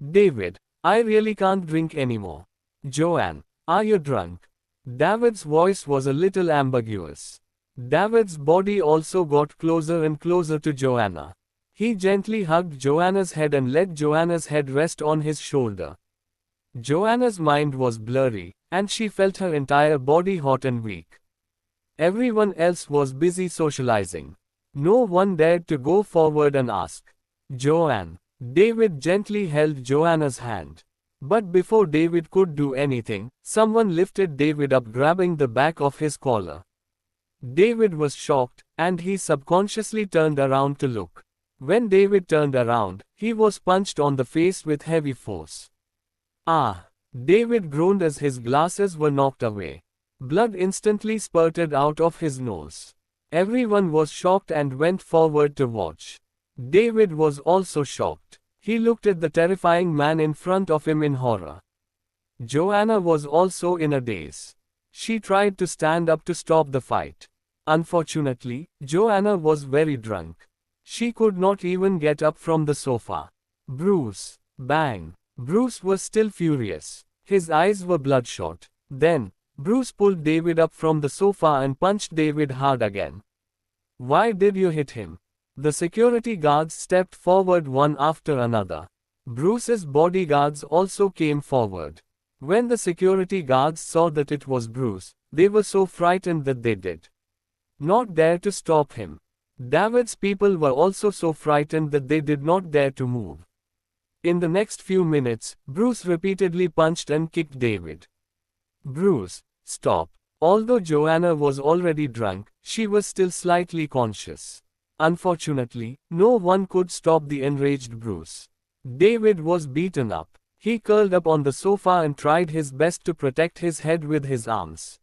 David, I really can't drink anymore. Joanne, are you drunk? David's voice was a little ambiguous. David's body also got closer and closer to Joanna. He gently hugged Joanna's head and let Joanna's head rest on his shoulder. Joanna's mind was blurry, and she felt her entire body hot and weak. Everyone else was busy socializing. No one dared to go forward and ask, Joanne. David gently held Joanna's hand. But before David could do anything, someone lifted David up, grabbing the back of his collar. David was shocked, and he subconsciously turned around to look. When David turned around, he was punched on the face with heavy force. Ah! David groaned as his glasses were knocked away. Blood instantly spurted out of his nose. Everyone was shocked and went forward to watch. David was also shocked. He looked at the terrifying man in front of him in horror. Joanna was also in a daze. She tried to stand up to stop the fight. Unfortunately, Joanna was very drunk. She could not even get up from the sofa. Bruce. Bang. Bruce was still furious. His eyes were bloodshot. Then, Bruce pulled David up from the sofa and punched David hard again. Why did you hit him? The security guards stepped forward one after another. Bruce's bodyguards also came forward. When the security guards saw that it was Bruce, they were so frightened that they did not dare to stop him. David's people were also so frightened that they did not dare to move. In the next few minutes, Bruce repeatedly punched and kicked David. Bruce, stop. Although Joanna was already drunk, she was still slightly conscious. Unfortunately, no one could stop the enraged Bruce. David was beaten up. He curled up on the sofa and tried his best to protect his head with his arms.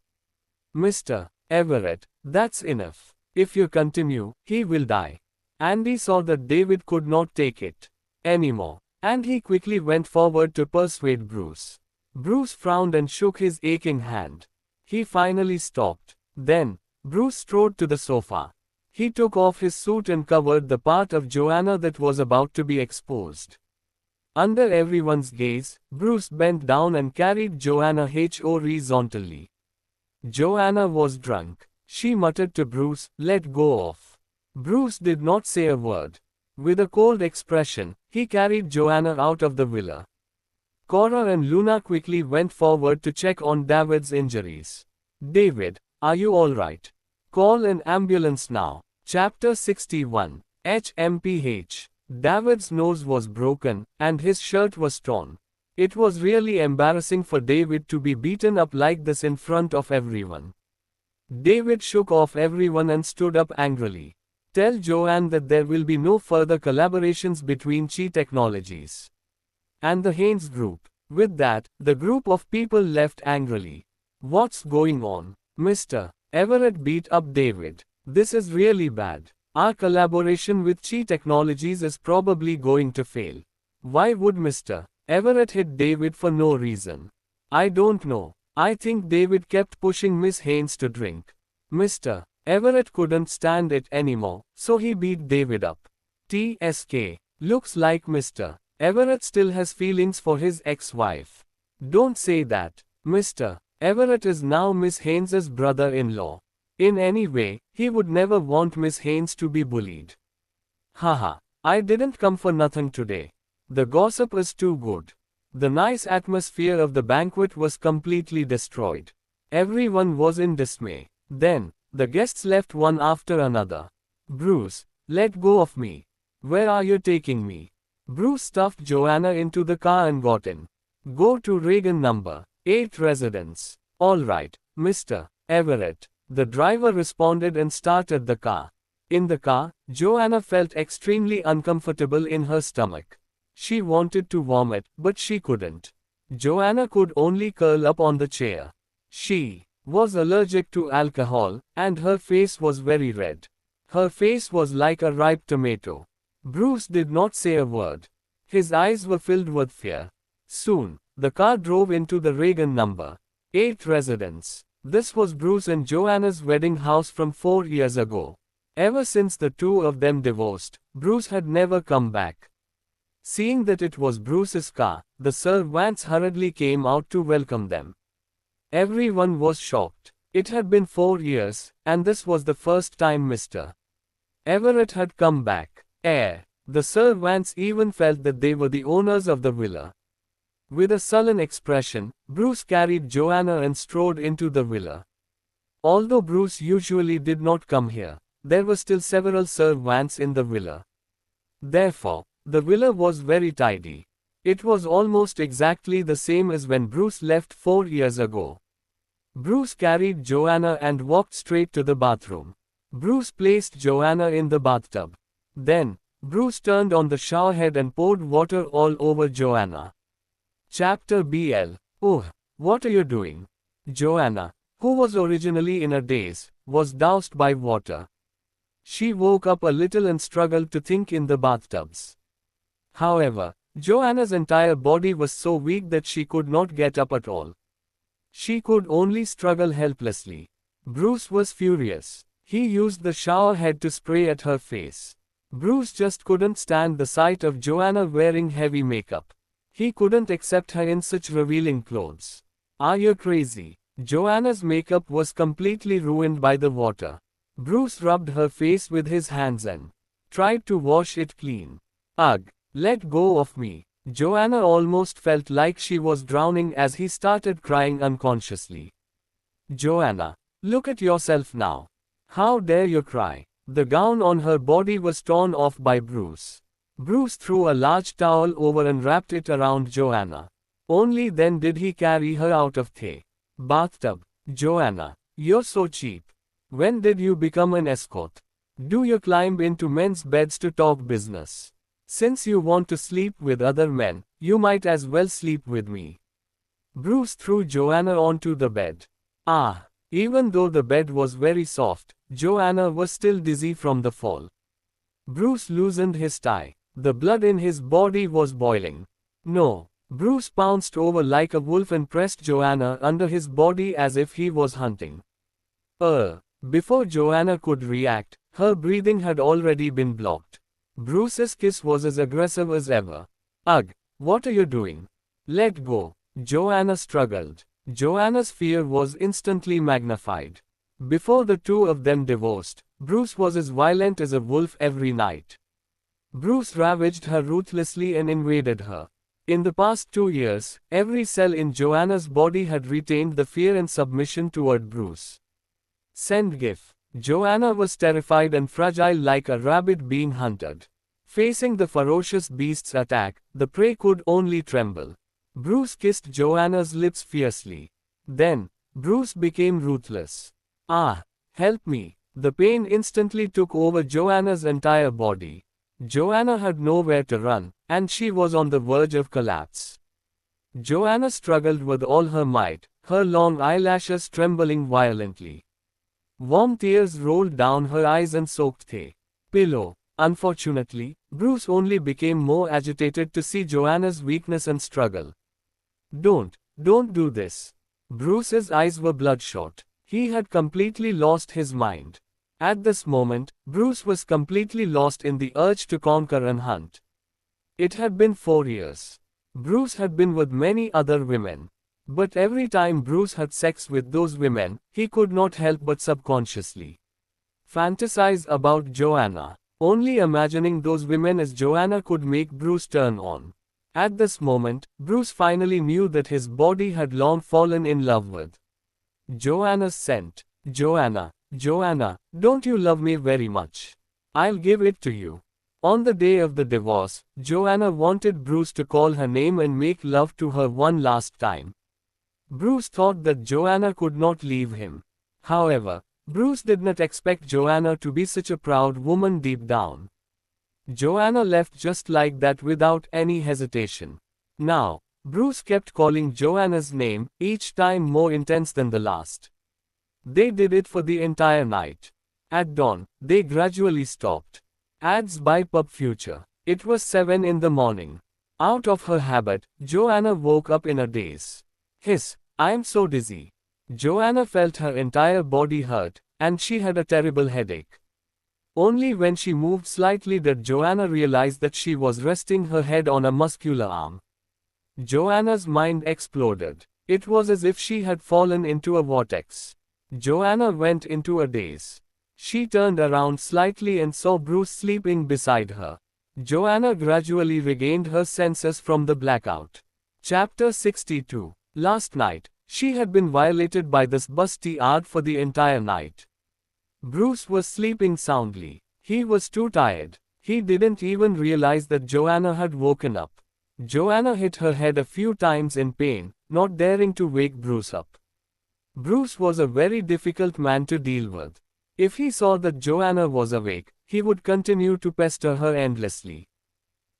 Mr. Everett, that's enough. If you continue, he will die. Andy saw that David could not take it anymore, and he quickly went forward to persuade Bruce. Bruce frowned and shook his aching hand. He finally stopped. Then, Bruce strode to the sofa. He took off his suit and covered the part of Joanna that was about to be exposed. Under everyone's gaze, Bruce bent down and carried Joanna horizontally. Joanna was drunk. She muttered to Bruce, "Let go of." Bruce did not say a word. With a cold expression, he carried Joanna out of the villa. Cora and Luna quickly went forward to check on David's injuries. David, are you alright? Call an ambulance now. Chapter 61. HMPH. David's nose was broken, and his shirt was torn. It was really embarrassing for David to be beaten up like this in front of everyone. David shook off everyone and stood up angrily. Tell Joanne that there will be no further collaborations between Chi Technologies and the Haynes Group. With that, the group of people left angrily. What's going on? Mr. Everett beat up David. This is really bad. Our collaboration with Chi Technologies is probably going to fail. Why would Mr. Everett hit David for no reason? I don't know. I think David kept pushing Miss Haynes to drink. Mr. Everett couldn't stand it anymore, so he beat David up. TSK. Looks like Mr. Everett still has feelings for his ex-wife. Don't say that. Mr. Everett is now Miss Haynes's brother-in-law. In any way, he would never want Miss Haynes to be bullied. Haha, I didn't come for nothing today. The gossip is too good. The nice atmosphere of the banquet was completely destroyed. Everyone was in dismay. Then, the guests left one after another. Bruce, let go of me. Where are you taking me? Bruce stuffed Joanna into the car and got in. Go to Reagan number 8 residence. All right, Mr. Everett. The driver responded and started the car. In the car, Joanna felt extremely uncomfortable in her stomach. She wanted to vomit, but she couldn't. Joanna could only curl up on the chair. She was allergic to alcohol, and her face was very red. Her face was like a ripe tomato. Bruce did not say a word. His eyes were filled with fear. Soon, the car drove into the Reagan number 8 residence. This was Bruce and Joanna's wedding house from 4 years ago. Ever since the two of them divorced, Bruce had never come back. Seeing that it was Bruce's car, the servants hurriedly came out to welcome them. Everyone was shocked. It had been 4 years, and this was the first time Mr. Everett had come back. The servants even felt that they were the owners of the villa. With a sullen expression, Bruce carried Joanna and strode into the villa. Although Bruce usually did not come here, there were still several servants in the villa. Therefore, the villa was very tidy. It was almost exactly the same as when Bruce left 4 years ago. Bruce carried Joanna and walked straight to the bathroom. Bruce placed Joanna in the bathtub. Then, Bruce turned on the showerhead and poured water all over Joanna. Chapter BL. Oh, what are you doing? Joanna, who was originally in a daze, was doused by water. She woke up a little and struggled to think in the bathtubs. However, Joanna's entire body was so weak that she could not get up at all. She could only struggle helplessly. Bruce was furious. He used the shower head to spray at her face. Bruce just couldn't stand the sight of Joanna wearing heavy makeup. He couldn't accept her in such revealing clothes. Are you crazy? Joanna's makeup was completely ruined by the water. Bruce rubbed her face with his hands and tried to wash it clean. Ugh, let go of me. Joanna almost felt like she was drowning as he started crying unconsciously. Joanna, look at yourself now. How dare you cry? The gown on her body was torn off by Bruce. Bruce threw a large towel over and wrapped it around Joanna. Only then did he carry her out of the bathtub. Joanna, you're so cheap. When did you become an escort? Do you climb into men's beds to talk business? Since you want to sleep with other men, you might as well sleep with me. Bruce threw Joanna onto the bed. Even though the bed was very soft, Joanna was still dizzy from the fall. Bruce loosened his tie. The blood in his body was boiling. No. Bruce pounced over like a wolf and pressed Joanna under his body as if he was hunting. Before Joanna could react, her breathing had already been blocked. Bruce's kiss was as aggressive as ever. Ugh, what are you doing? Let go. Joanna struggled. Joanna's fear was instantly magnified. Before the two of them divorced, Bruce was as violent as a wolf every night. Bruce ravaged her ruthlessly and invaded her. In the past 2 years, every cell in Joanna's body had retained the fear and submission toward Bruce. Send GIF. Joanna was terrified and fragile like a rabbit being hunted. Facing the ferocious beast's attack, the prey could only tremble. Bruce kissed Joanna's lips fiercely. Then, Bruce became ruthless. Help me. The pain instantly took over Joanna's entire body. Joanna had nowhere to run, and she was on the verge of collapse. Joanna struggled with all her might, her long eyelashes trembling violently. Warm tears rolled down her eyes and soaked the pillow. Unfortunately, Bruce only became more agitated to see Joanna's weakness and struggle. Don't do this. Bruce's eyes were bloodshot. He had completely lost his mind. At this moment, Bruce was completely lost in the urge to conquer and hunt. It had been 4 years. Bruce had been with many other women. But every time Bruce had sex with those women, he could not help but subconsciously fantasize about Joanna. Only imagining those women as Joanna could make Bruce turn on. At this moment, Bruce finally knew that his body had long fallen in love with Joanna's scent. Joanna, don't you love me very much? I'll give it to you. On the day of the divorce, Joanna wanted Bruce to call her name and make love to her one last time. Bruce thought that Joanna could not leave him. However, Bruce did not expect Joanna to be such a proud woman deep down. Joanna left just like that without any hesitation. Now, Bruce kept calling Joanna's name, each time more intense than the last. They did it for the entire night. At dawn, they gradually stopped. Ads by Pub Future. It was 7 in the morning. Out of her habit, Joanna woke up in a daze. I am so dizzy. Joanna felt her entire body hurt, and she had a terrible headache. Only when she moved slightly did Joanna realize that she was resting her head on a muscular arm. Joanna's mind exploded. It was as if she had fallen into a vortex. Joanna went into a daze. She turned around slightly and saw Bruce sleeping beside her. Joanna gradually regained her senses from the blackout. Chapter 62. Last night, she had been violated by this bastard for the entire night. Bruce was sleeping soundly. He was too tired. He didn't even realize that Joanna had woken up. Joanna hit her head a few times in pain, not daring to wake Bruce up. Bruce was a very difficult man to deal with. If he saw that Joanna was awake, he would continue to pester her endlessly.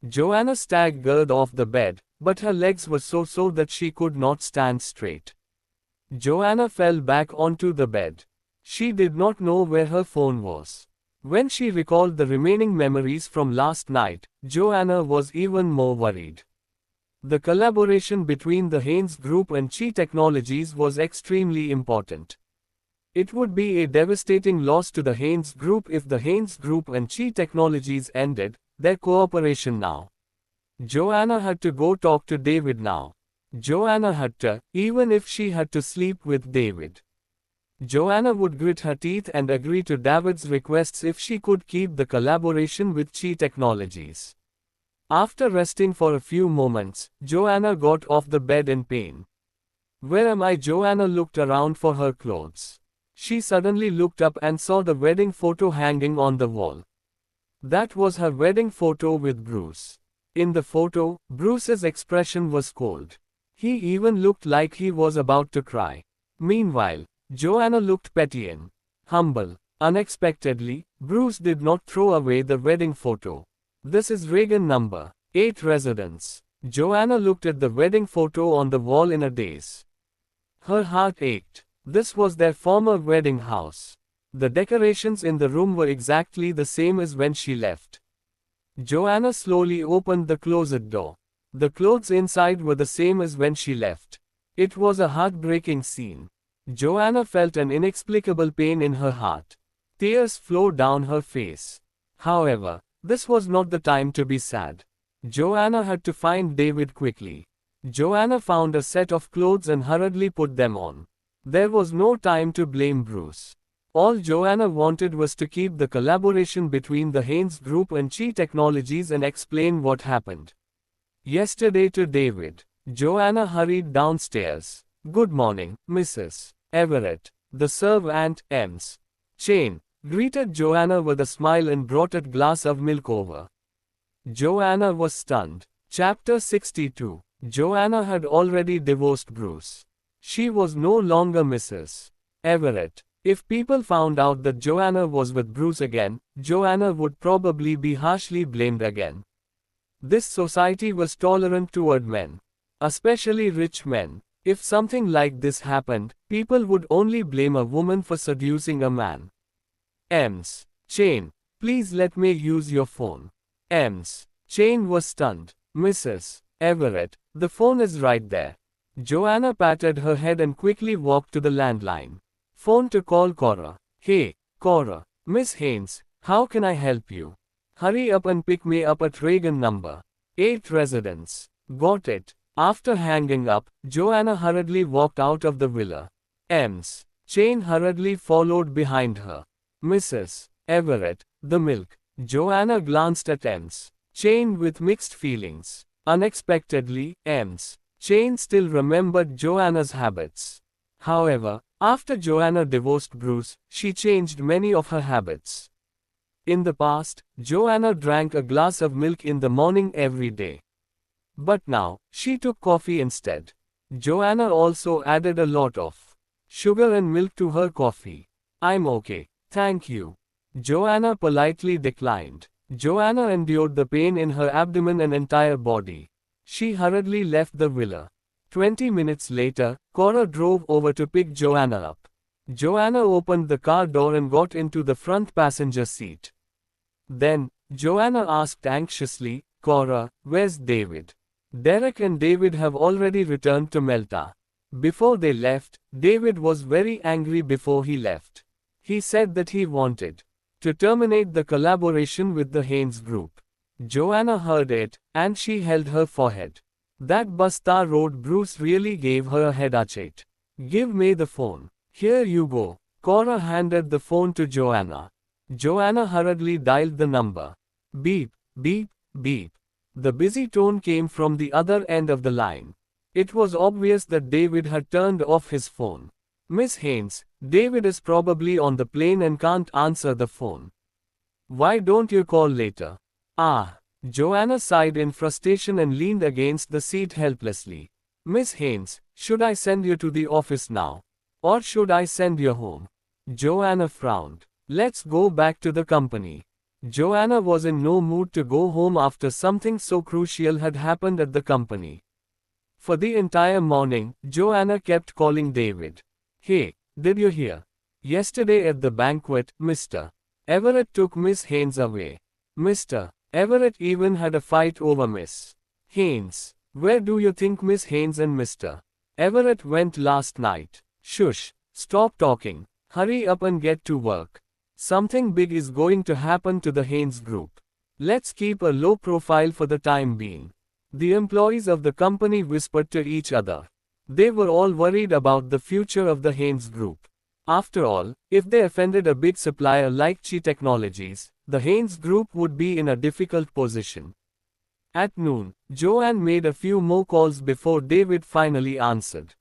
Joanna staggered off the bed, but her legs were so sore that she could not stand straight. Joanna fell back onto the bed. She did not know where her phone was. When she recalled the remaining memories from last night, Joanna was even more worried. The collaboration between the Haynes Group and Chi Technologies was extremely important. It would be a devastating loss to the Haynes Group if the Haynes Group and Chi Technologies ended their cooperation now. Joanna had to go talk to David now. Joanna had to, even if she had to sleep with David. Joanna would grit her teeth and agree to David's requests if she could keep the collaboration with Chi Technologies. After resting for a few moments, Joanna got off the bed in pain. Where am I? Joanna looked around for her clothes. She suddenly looked up and saw the wedding photo hanging on the wall. That was her wedding photo with Bruce. In the photo, Bruce's expression was cold. He even looked like he was about to cry. Meanwhile, Joanna looked petty and humble. Unexpectedly, Bruce did not throw away the wedding photo. This is Reagan number 8 residence. Joanna looked at the wedding photo on the wall in a daze. Her heart ached. This was their former wedding house. The decorations in the room were exactly the same as when she left. Joanna slowly opened the closet door. The clothes inside were the same as when she left. It was a heartbreaking scene. Joanna felt an inexplicable pain in her heart. Tears flowed down her face. However, this was not the time to be sad. Joanna had to find David quickly. Joanna found a set of clothes and hurriedly put them on. There was no time to blame Bruce. All Joanna wanted was to keep the collaboration between the Haynes Group and Chi Technologies and explain what happened yesterday to David. Joanna hurried downstairs. Good morning, Mrs. Everett. The servant, Ms. Chain, greeted Joanna with a smile and brought a glass of milk over. Joanna was stunned. Chapter 62. Joanna had already divorced Bruce. She was no longer Mrs. Everett. If people found out that Joanna was with Bruce again, Joanna would probably be harshly blamed again. This society was tolerant toward men, especially rich men. If something like this happened, people would only blame a woman for seducing a man. Ms. Chain, please let me use your phone. Ms. Chain was stunned. Mrs. Everett, the phone is right there. Joanna patted her head and quickly walked to the landline. Phone to call Cora. Hey, Cora. Miss Haynes, how can I help you? Hurry up and pick me up at Reagan number 8 residence. Got it. After hanging up, Joanna hurriedly walked out of the villa. Ms. Chain hurriedly followed behind her. Mrs. Everett, the milk. Joanna glanced at Ms. Chain with mixed feelings. Unexpectedly, Ms. Chain still remembered Joanna's habits. However, after Joanna divorced Bruce, she changed many of her habits. In the past, Joanna drank a glass of milk in the morning every day. But now, she took coffee instead. Joanna also added a lot of sugar and milk to her coffee. I'm okay, thank you. Joanna politely declined. Joanna endured the pain in her abdomen and entire body. She hurriedly left the villa. 20 minutes later, Cora drove over to pick Joanna up. Joanna opened the car door and got into the front passenger seat. Then, Joanna asked anxiously, Cora, where's David? Derek and David have already returned to Melta. Before they left, David was very angry before he left. He said that he wanted to terminate the collaboration with the Haynes Group. Joanna heard it, and she held her forehead. That Basta Road Bruce really gave her a headache. Give me the phone. Here you go. Cora handed the phone to Joanna. Joanna hurriedly dialed the number. Beep, beep, beep. The busy tone came from the other end of the line. It was obvious that David had turned off his phone. Miss Haynes, David is probably on the plane and can't answer the phone. Why don't you call later? Ah. Joanna sighed in frustration and leaned against the seat helplessly. Miss Haynes, should I send you to the office now? Or should I send you home? Joanna frowned. Let's go back to the company. Joanna was in no mood to go home after something so crucial had happened at the company. For the entire morning, Joanna kept calling David. Hey, did you hear? Yesterday at the banquet, Mr. Everett took Miss Haynes away. Mr. Everett even had a fight over Miss Haynes. Where do you think Miss Haynes and Mr. Everett went last night? Shush, stop talking. Hurry up and get to work. Something big is going to happen to the Haynes Group. Let's keep a low profile for the time being. The employees of the company whispered to each other. They were all worried about the future of the Haynes Group. After all, if they offended a big supplier like Chi Technologies, the Haynes Group would be in a difficult position. At noon, Joanne made a few more calls before David finally answered.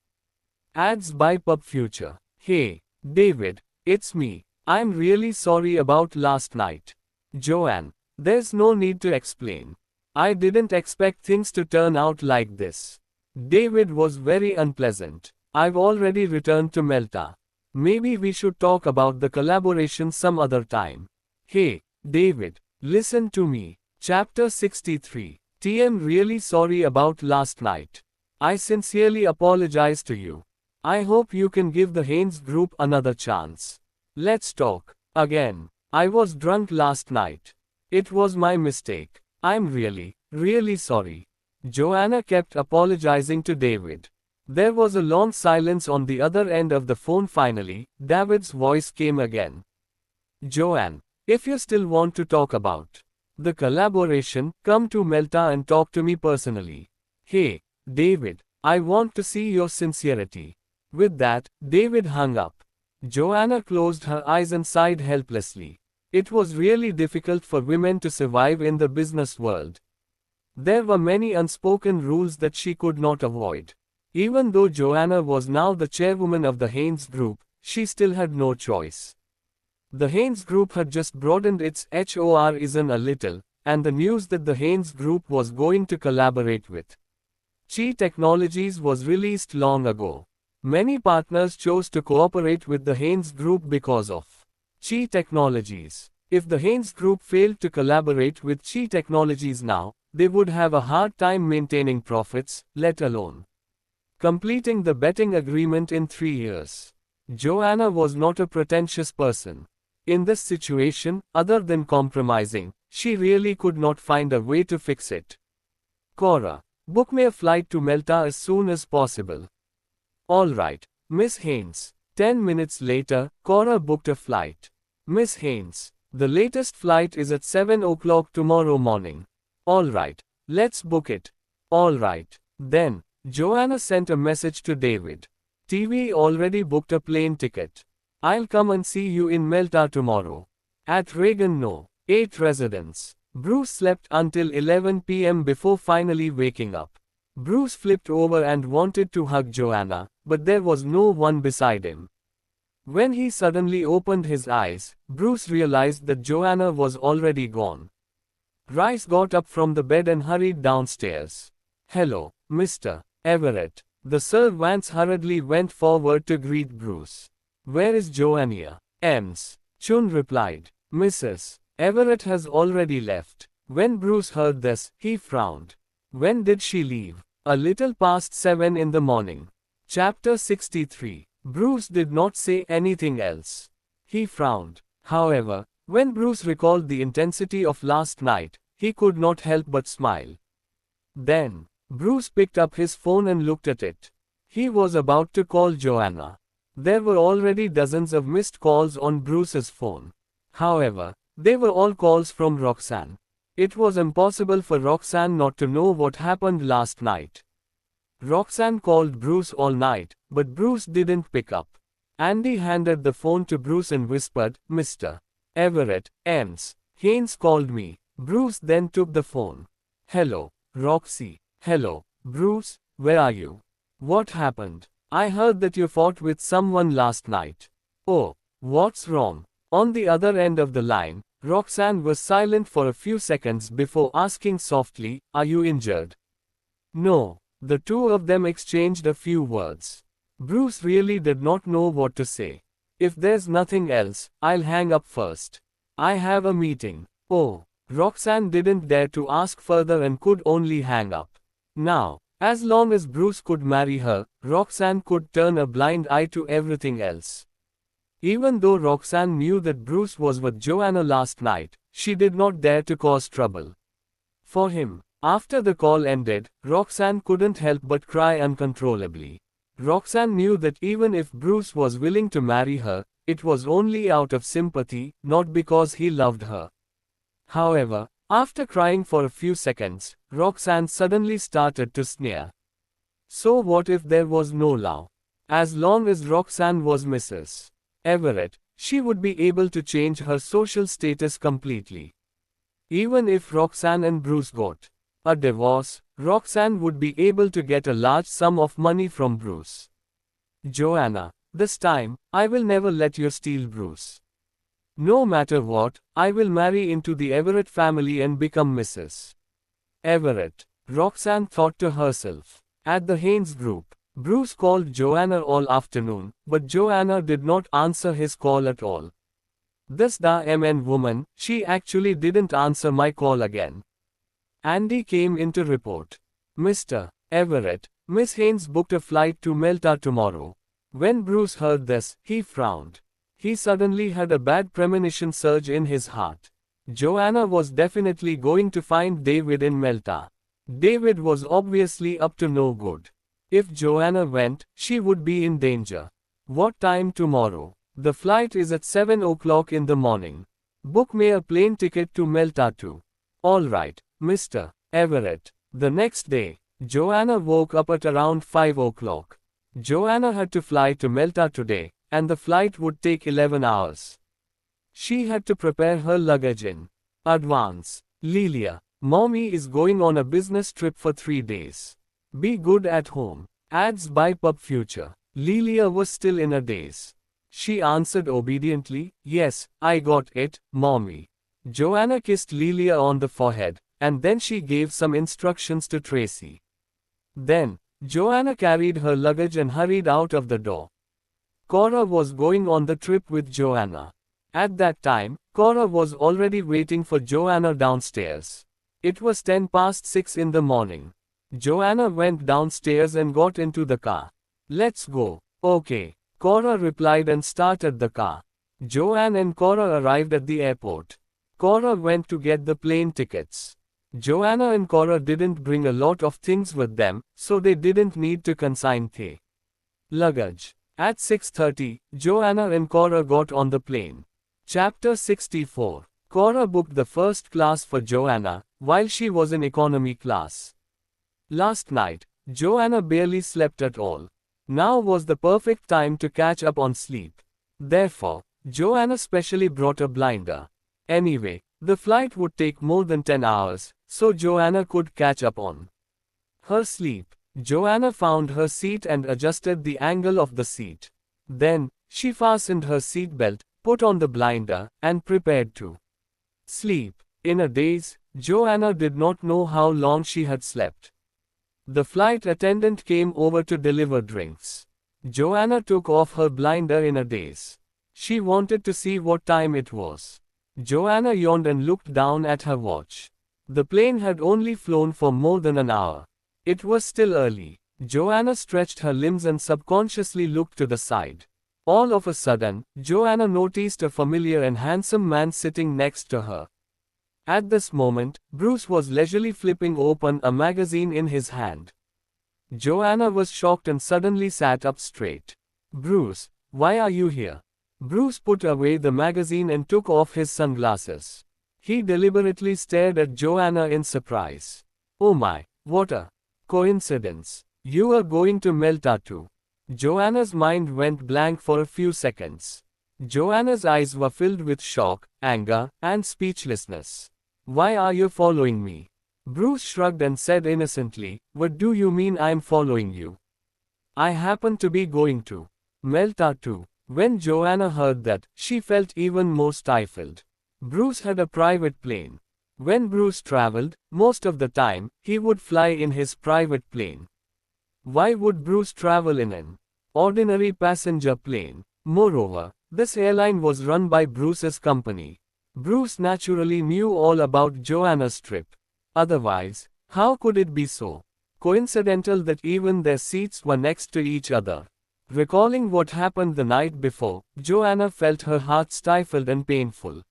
Ads by Pub Future. Hey, David, it's me. I'm really sorry about last night. Joanne, there's no need to explain. I didn't expect things to turn out like this. David was very unpleasant. I've already returned to Melta. Maybe we should talk about the collaboration some other time. Hey, David, listen to me. Chapter 63. TM really sorry about last night. I sincerely apologize to you. I hope you can give the Haynes Group another chance. Let's talk. Again. I was drunk last night. It was my mistake. I'm really sorry. Joanna kept apologizing to David. There was a long silence on the other end of the phone. Finally, David's voice came again. Joanne, if you still want to talk about the collaboration, come to Melta and talk to me personally. Hey, David, I want to see your sincerity. With that, David hung up. Joanna closed her eyes and sighed helplessly. It was really difficult for women to survive in the business world. There were many unspoken rules that she could not avoid. Even though Joanna was now the chairwoman of the Haynes Group, she still had no choice. The Haynes Group had just broadened its horizon a little, and the news that the Haynes Group was going to collaborate with Chi Technologies was released long ago. Many partners chose to cooperate with the Haynes Group because of Chi Technologies. If the Haynes Group failed to collaborate with Chi Technologies now, they would have a hard time maintaining profits, let alone completing the betting agreement in 3 years. Joanna was not a pretentious person. In this situation, other than compromising, she really could not find a way to fix it. Cora, book me a flight to Melta as soon as possible. All right, Miss Haynes. 10 minutes later, Cora booked a flight. Miss Haynes, the latest flight is at 7 o'clock tomorrow morning. All right, let's book it. All right. Then, Joanna sent a message to David. TV already booked a plane ticket. I'll come and see you in Melta tomorrow. At Reagan No. 8 residence. Bruce slept until 11 p.m. before finally waking up. Bruce flipped over and wanted to hug Joanna, but there was no one beside him. When he suddenly opened his eyes, Bruce realized that Joanna was already gone. Rice got up from the bed and hurried downstairs. Hello, Mr. Everett. The servants hurriedly went forward to greet Bruce. Where is Joanna? Ems. Chun replied. Mrs. Everett has already left. When Bruce heard this, he frowned. When did she leave? A little past 7 in the morning. Chapter 63. Bruce did not say anything else. He frowned. However, when Bruce recalled the intensity of last night, he could not help but smile. Then, Bruce picked up his phone and looked at it. He was about to call Joanna. There were already dozens of missed calls on Bruce's phone. However, they were all calls from Roxanne. It was impossible for Roxanne not to know what happened last night. Roxanne called Bruce all night, but Bruce didn't pick up. Andy handed the phone to Bruce and whispered, "Mr. Everett, Haynes called me." Bruce then took the phone. "Hello, Roxy." "Hello, Bruce, where are you? What happened? I heard that you fought with someone last night." "Oh, what's wrong?" On the other end of the line, Roxanne was silent for a few seconds before asking softly, "Are you injured?" "No." The two of them exchanged a few words. Bruce really did not know what to say. "If there's nothing else, I'll hang up first. I have a meeting." "Oh." Roxanne didn't dare to ask further and could only hang up. Now, as long as Bruce could marry her, Roxanne could turn a blind eye to everything else. Even though Roxanne knew that Bruce was with Joanna last night, she did not dare to cause trouble for him. After the call ended, Roxanne couldn't help but cry uncontrollably. Roxanne knew that even if Bruce was willing to marry her, it was only out of sympathy, not because he loved her. However, after crying for a few seconds, Roxanne suddenly started to sneer. So what if there was no love? As long as Roxanne was Mrs. Everett, she would be able to change her social status completely. Even if Roxanne and Bruce got a divorce, Roxanne would be able to get a large sum of money from Bruce. "Joanna, this time, I will never let you steal Bruce. No matter what, I will marry into the Everett family and become Mrs. Everett," Roxanne thought to herself. At the Haynes group, Bruce called Joanna all afternoon, but Joanna did not answer his call at all. "This MN woman, she actually didn't answer my call again." Andy came in to report. "Mr. Everett, Miss Haynes booked a flight to Malta tomorrow." When Bruce heard this, he frowned. He suddenly had a bad premonition surge in his heart. Joanna was definitely going to find David in Malta. David was obviously up to no good. If Joanna went, she would be in danger. "What time tomorrow?" "The flight is at 7 o'clock in the morning. Book me a plane ticket to Malta too." "All right, Mr. Everett." The next day, Joanna woke up at around 5 o'clock. Joanna had to fly to Malta today, and the flight would take 11 hours. She had to prepare her luggage in advance. "Lelia, Mommy is going on a business trip for 3 days. Be good at home. Ads by Pub Future." Lelia was still in a daze. She answered obediently, "Yes, I got it, Mommy." Joanna kissed Lelia on the forehead, and then she gave some instructions to Tracy. Then, Joanna carried her luggage and hurried out of the door. Cora was going on the trip with Joanna. At that time, Cora was already waiting for Joanna downstairs. It was 6:10 in the morning. Joanna went downstairs and got into the car. "Let's go." "Okay," Cora replied and started the car. Joanne and Cora arrived at the airport. Cora went to get the plane tickets. Joanna and Cora didn't bring a lot of things with them, so they didn't need to consign their luggage. At 6:30, Joanna and Cora got on the plane. Chapter 64. Cora booked the first class for Joanna, while she was in economy class. Last night, Joanna barely slept at all. Now was the perfect time to catch up on sleep. Therefore, Joanna specially brought a blinder. Anyway, the flight would take more than 10 hours, so Joanna could catch up on her sleep. Joanna found her seat and adjusted the angle of the seat. Then, she fastened her seatbelt, put on the blinder, and prepared to sleep. In a daze, Joanna did not know how long she had slept. The flight attendant came over to deliver drinks. Joanna took off her blinder in a daze. She wanted to see what time it was. Joanna yawned and looked down at her watch. The plane had only flown for more than an hour. It was still early. Joanna stretched her limbs and subconsciously looked to the side. All of a sudden, Joanna noticed a familiar and handsome man sitting next to her. At this moment, Bruce was leisurely flipping open a magazine in his hand. Joanna was shocked and suddenly sat up straight. "Bruce, why are you here?" Bruce put away the magazine and took off his sunglasses. He deliberately stared at Joanna in surprise. Oh my, what a coincidence. You are going to Melta too. Joanna's mind went blank for a few seconds. Joanna's eyes were filled with shock, anger, and speechlessness. Why are you following me? Bruce shrugged and said innocently, what do you mean I'm following you? I happen to be going to Melta too. When Joanna heard that, she felt even more stifled. Bruce had a private plane. When Bruce traveled, most of the time, he would fly in his private plane. Why would Bruce travel in an ordinary passenger plane? Moreover, this airline was run by Bruce's company. Bruce naturally knew all about Joanna's trip. Otherwise, how could it be so coincidental that even their seats were next to each other? Recalling what happened the night before, Joanna felt her heart stifled and painful.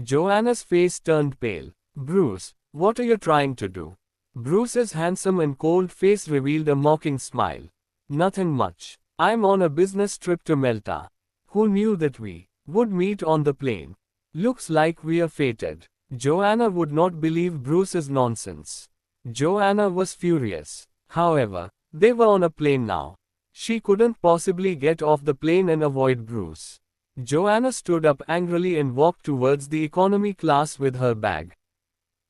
Joanna's face turned pale. Bruce, what are you trying to do? Bruce's handsome and cold face revealed a mocking smile. Nothing much. I'm on a business trip to Melta. Who knew that we would meet on the plane? Looks like we are fated. Joanna would not believe Bruce's nonsense. Joanna was furious. However, they were on a plane now. She couldn't possibly get off the plane and avoid Bruce. Joanna stood up angrily and walked towards the economy class with her bag.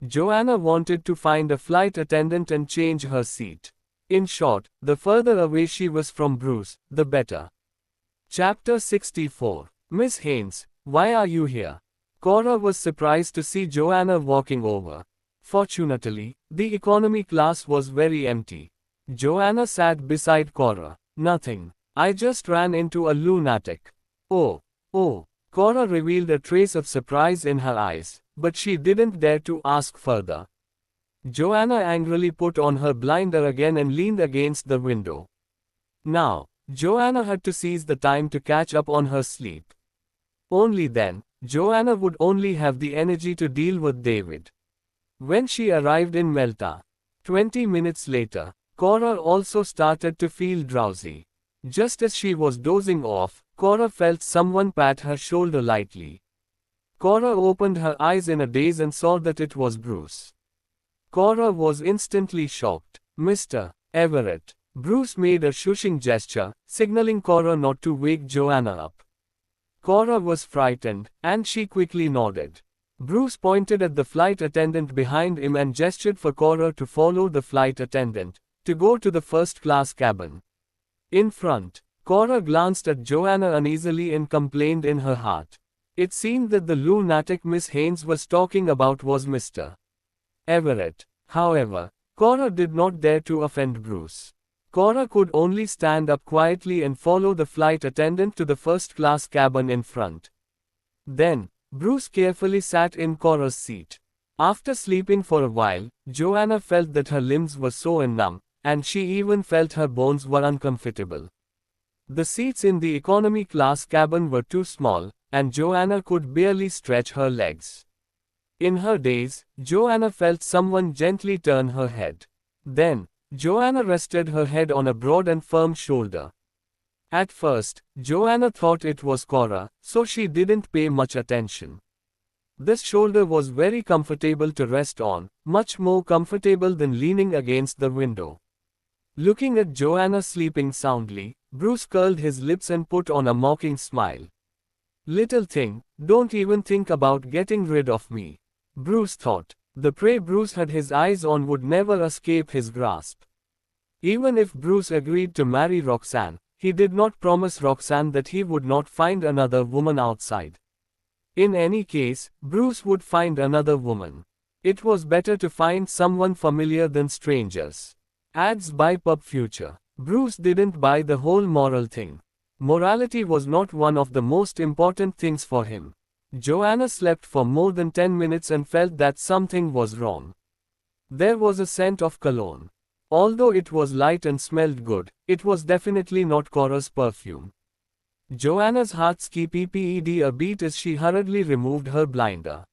Joanna wanted to find a flight attendant and change her seat. In short, the further away she was from Bruce, the better. Chapter 64. Miss Haynes, why are you here? Cora was surprised to see Joanna walking over. Fortunately, the economy class was very empty. Joanna sat beside Cora. Nothing. I just ran into a lunatic. Oh. Cora revealed a trace of surprise in her eyes, but she didn't dare to ask further. Joanna angrily put on her blinder again and leaned against the window. Now, Joanna had to seize the time to catch up on her sleep. Only then, Joanna would only have the energy to deal with David. When she arrived in Melta, 20 minutes later, Cora also started to feel drowsy. Just as she was dozing off, Cora felt someone pat her shoulder lightly. Cora opened her eyes in a daze and saw that it was Bruce. Cora was instantly shocked. Mr. Everett. Bruce made a shushing gesture, signaling Cora not to wake Joanna up. Cora was frightened, and she quickly nodded. Bruce pointed at the flight attendant behind him and gestured for Cora to follow the flight attendant, to go to the first-class cabin. In front, Cora glanced at Joanna uneasily and complained in her heart. It seemed that the lunatic Miss Haynes was talking about was Mr. Everett. However, Cora did not dare to offend Bruce. Cora could only stand up quietly and follow the flight attendant to the first-class cabin in front. Then, Bruce carefully sat in Cora's seat. After sleeping for a while, Joanna felt that her limbs were sore and numb, and she even felt her bones were uncomfortable. The seats in the economy class cabin were too small, and Joanna could barely stretch her legs. In her daze, Joanna felt someone gently turn her head. Then, Joanna rested her head on a broad and firm shoulder. At first, Joanna thought it was Cora, so she didn't pay much attention. This shoulder was very comfortable to rest on, much more comfortable than leaning against the window. Looking at Joanna sleeping soundly, Bruce curled his lips and put on a mocking smile. Little thing, don't even think about getting rid of me. Bruce thought. The prey Bruce had his eyes on would never escape his grasp. Even if Bruce agreed to marry Roxanne, he did not promise Roxanne that he would not find another woman outside. In any case, Bruce would find another woman. It was better to find someone familiar than strangers. Ads by Pub Future. Bruce didn't buy the whole moral thing. Morality was not one of the most important things for him. Joanna slept for more than 10 minutes and felt that something was wrong. There was a scent of cologne. Although it was light and smelled good, it was definitely not Cora's perfume. Joanna's heart skipped a beat as she hurriedly removed her blinder.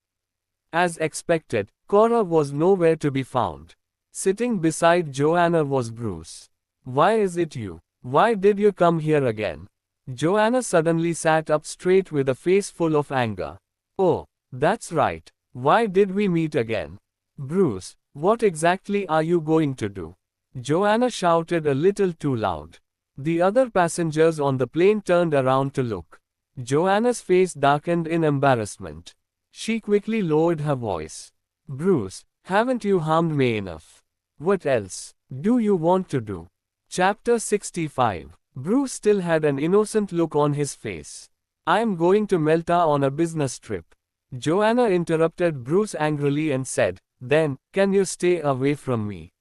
As expected, Cora was nowhere to be found. Sitting beside Joanna was Bruce. Why is it you? Why did you come here again? Joanna suddenly sat up straight with a face full of anger. Oh, that's right. Why did we meet again? Bruce, what exactly are you going to do? Joanna shouted a little too loud. The other passengers on the plane turned around to look. Joanna's face darkened in embarrassment. She quickly lowered her voice. Bruce, haven't you harmed me enough? What else do you want to do? Chapter 65. Bruce still had an innocent look on his face. I'm going to Malta on a business trip. Joanna interrupted Bruce angrily and said, then, can you stay away from me?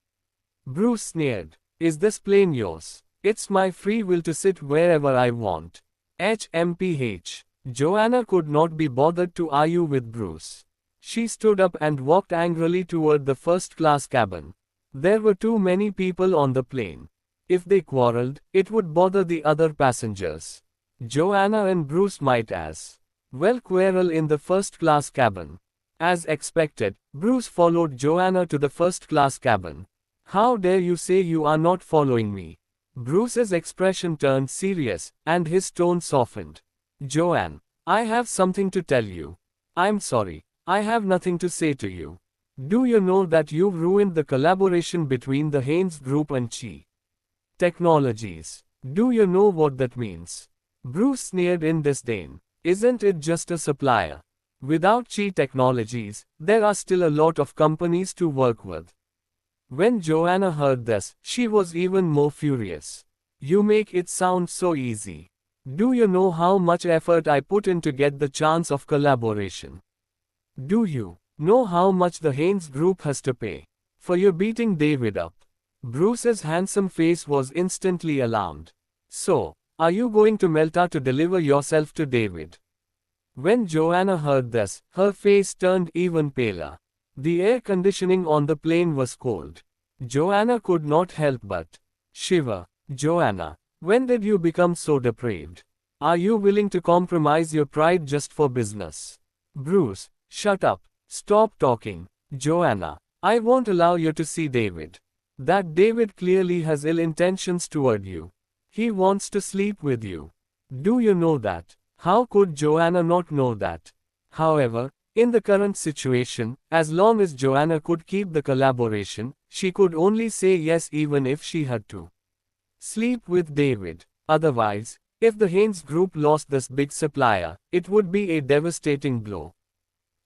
Bruce sneered. Is this plane yours? It's my free will to sit wherever I want. HMPH. Joanna could not be bothered to argue with Bruce. She stood up and walked angrily toward the first-class cabin. There were too many people on the plane. If they quarreled, it would bother the other passengers. Joanna and Bruce might as well quarrel in the first-class cabin. As expected, Bruce followed Joanna to the first-class cabin. How dare you say you are not following me? Bruce's expression turned serious, and his tone softened. Joanne, I have something to tell you. I'm sorry, I have nothing to say to you. Do you know that you've ruined the collaboration between the Haynes Group and Chi Technologies? Do you know what that means? Bruce sneered in disdain. Isn't it just a supplier? Without Chi Technologies, there are still a lot of companies to work with. When Joanna heard this, she was even more furious. You make it sound so easy. Do you know how much effort I put in to get the chance of collaboration? Do you know how much the Haynes Group has to pay for you beating David up? Bruce's handsome face was instantly alarmed. So, are you going to Malta to deliver yourself to David? When Joanna heard this, her face turned even paler. The air conditioning on the plane was cold. Joanna could not help but shiver. Joanna, when did you become so depraved? Are you willing to compromise your pride just for business? Bruce, shut up. Stop talking. Joanna, I won't allow you to see David. That David clearly has ill intentions toward you. He wants to sleep with you. Do you know that? How could Joanna not know that? However, in the current situation, as long as Joanna could keep the collaboration, she could only say yes even if she had to sleep with David. Otherwise, if the Haynes Group lost this big supplier, it would be a devastating blow.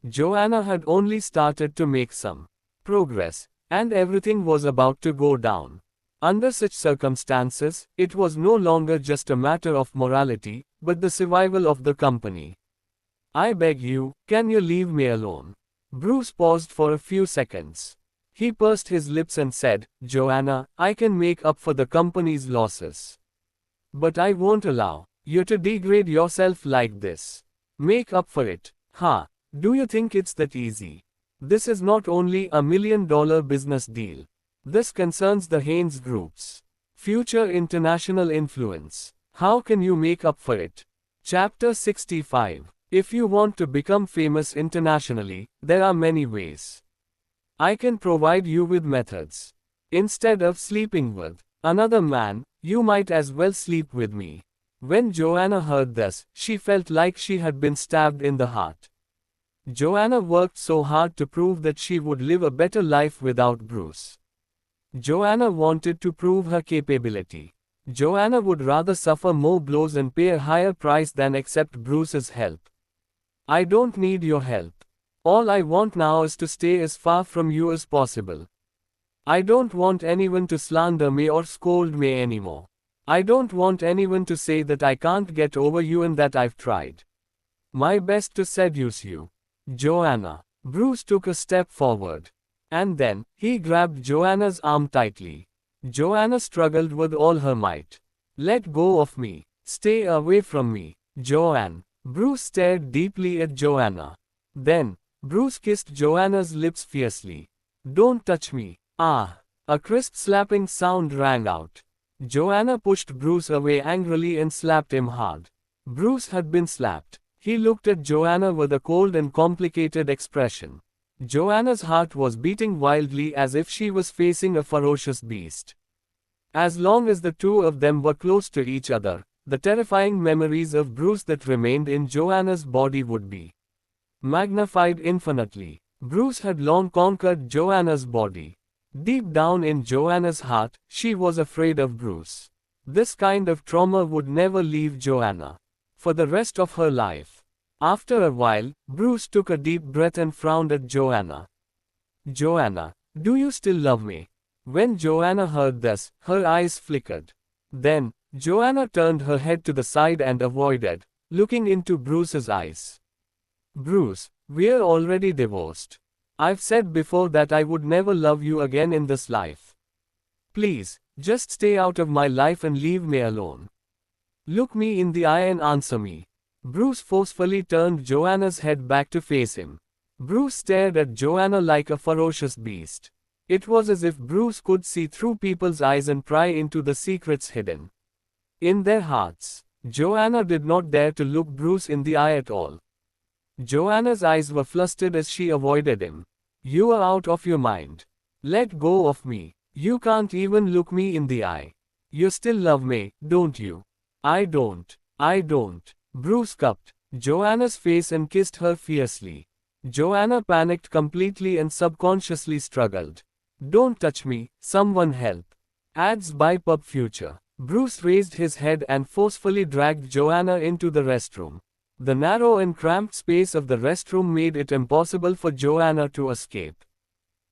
Joanna had only started to make some progress, and everything was about to go down. Under such circumstances, it was no longer just a matter of morality, but the survival of the company. I beg you, can you leave me alone? Bruce paused for a few seconds. He pursed his lips and said, Joanna, I can make up for the company's losses. But I won't allow you to degrade yourself like this. Make up for it. Ha, do you think it's that easy? This is not only $1 million business deal. This concerns the Haynes Group's future international influence. How can you make up for it? Chapter 65. If you want to become famous internationally, there are many ways. I can provide you with methods. Instead of sleeping with another man, you might as well sleep with me. When Joanna heard this, she felt like she had been stabbed in the heart. Joanna worked so hard to prove that she would live a better life without Bruce. Joanna wanted to prove her capability. Joanna would rather suffer more blows and pay a higher price than accept Bruce's help. I don't need your help. All I want now is to stay as far from you as possible. I don't want anyone to slander me or scold me anymore. I don't want anyone to say that I can't get over you and that I've tried my best to seduce you. Joanna. Bruce took a step forward. And then, he grabbed Joanna's arm tightly. Joanna struggled with all her might. Let go of me. Stay away from me, Joanne. Bruce stared deeply at Joanna. Then, Bruce kissed Joanna's lips fiercely. Don't touch me. Ah! A crisp slapping sound rang out. Joanna pushed Bruce away angrily and slapped him hard. Bruce had been slapped. He looked at Joanna with a cold and complicated expression. Joanna's heart was beating wildly as if she was facing a ferocious beast. As long as the two of them were close to each other, the terrifying memories of Bruce that remained in Joanna's body would be magnified infinitely. Bruce had long conquered Joanna's body. Deep down in Joanna's heart, she was afraid of Bruce. This kind of trauma would never leave Joanna for the rest of her life. After a while, Bruce took a deep breath and frowned at Joanna. Joanna, do you still love me? When Joanna heard this, her eyes flickered. Then, Joanna turned her head to the side and avoided looking into Bruce's eyes. Bruce, we're already divorced. I've said before that I would never love you again in this life. Please, just stay out of my life and leave me alone. Look me in the eye and answer me. Bruce forcefully turned Joanna's head back to face him. Bruce stared at Joanna like a ferocious beast. It was as if Bruce could see through people's eyes and pry into the secrets hidden in their hearts. Joanna did not dare to look Bruce in the eye at all. Joanna's eyes were flustered as she avoided him. You are out of your mind. Let go of me. You can't even look me in the eye. You still love me, don't you? I don't. I don't. Bruce cupped Joanna's face and kissed her fiercely. Joanna panicked completely and subconsciously struggled. Don't touch me, someone help. Ads by Pub Future. Bruce raised his head and forcefully dragged Joanna into the restroom. The narrow and cramped space of the restroom made it impossible for Joanna to escape.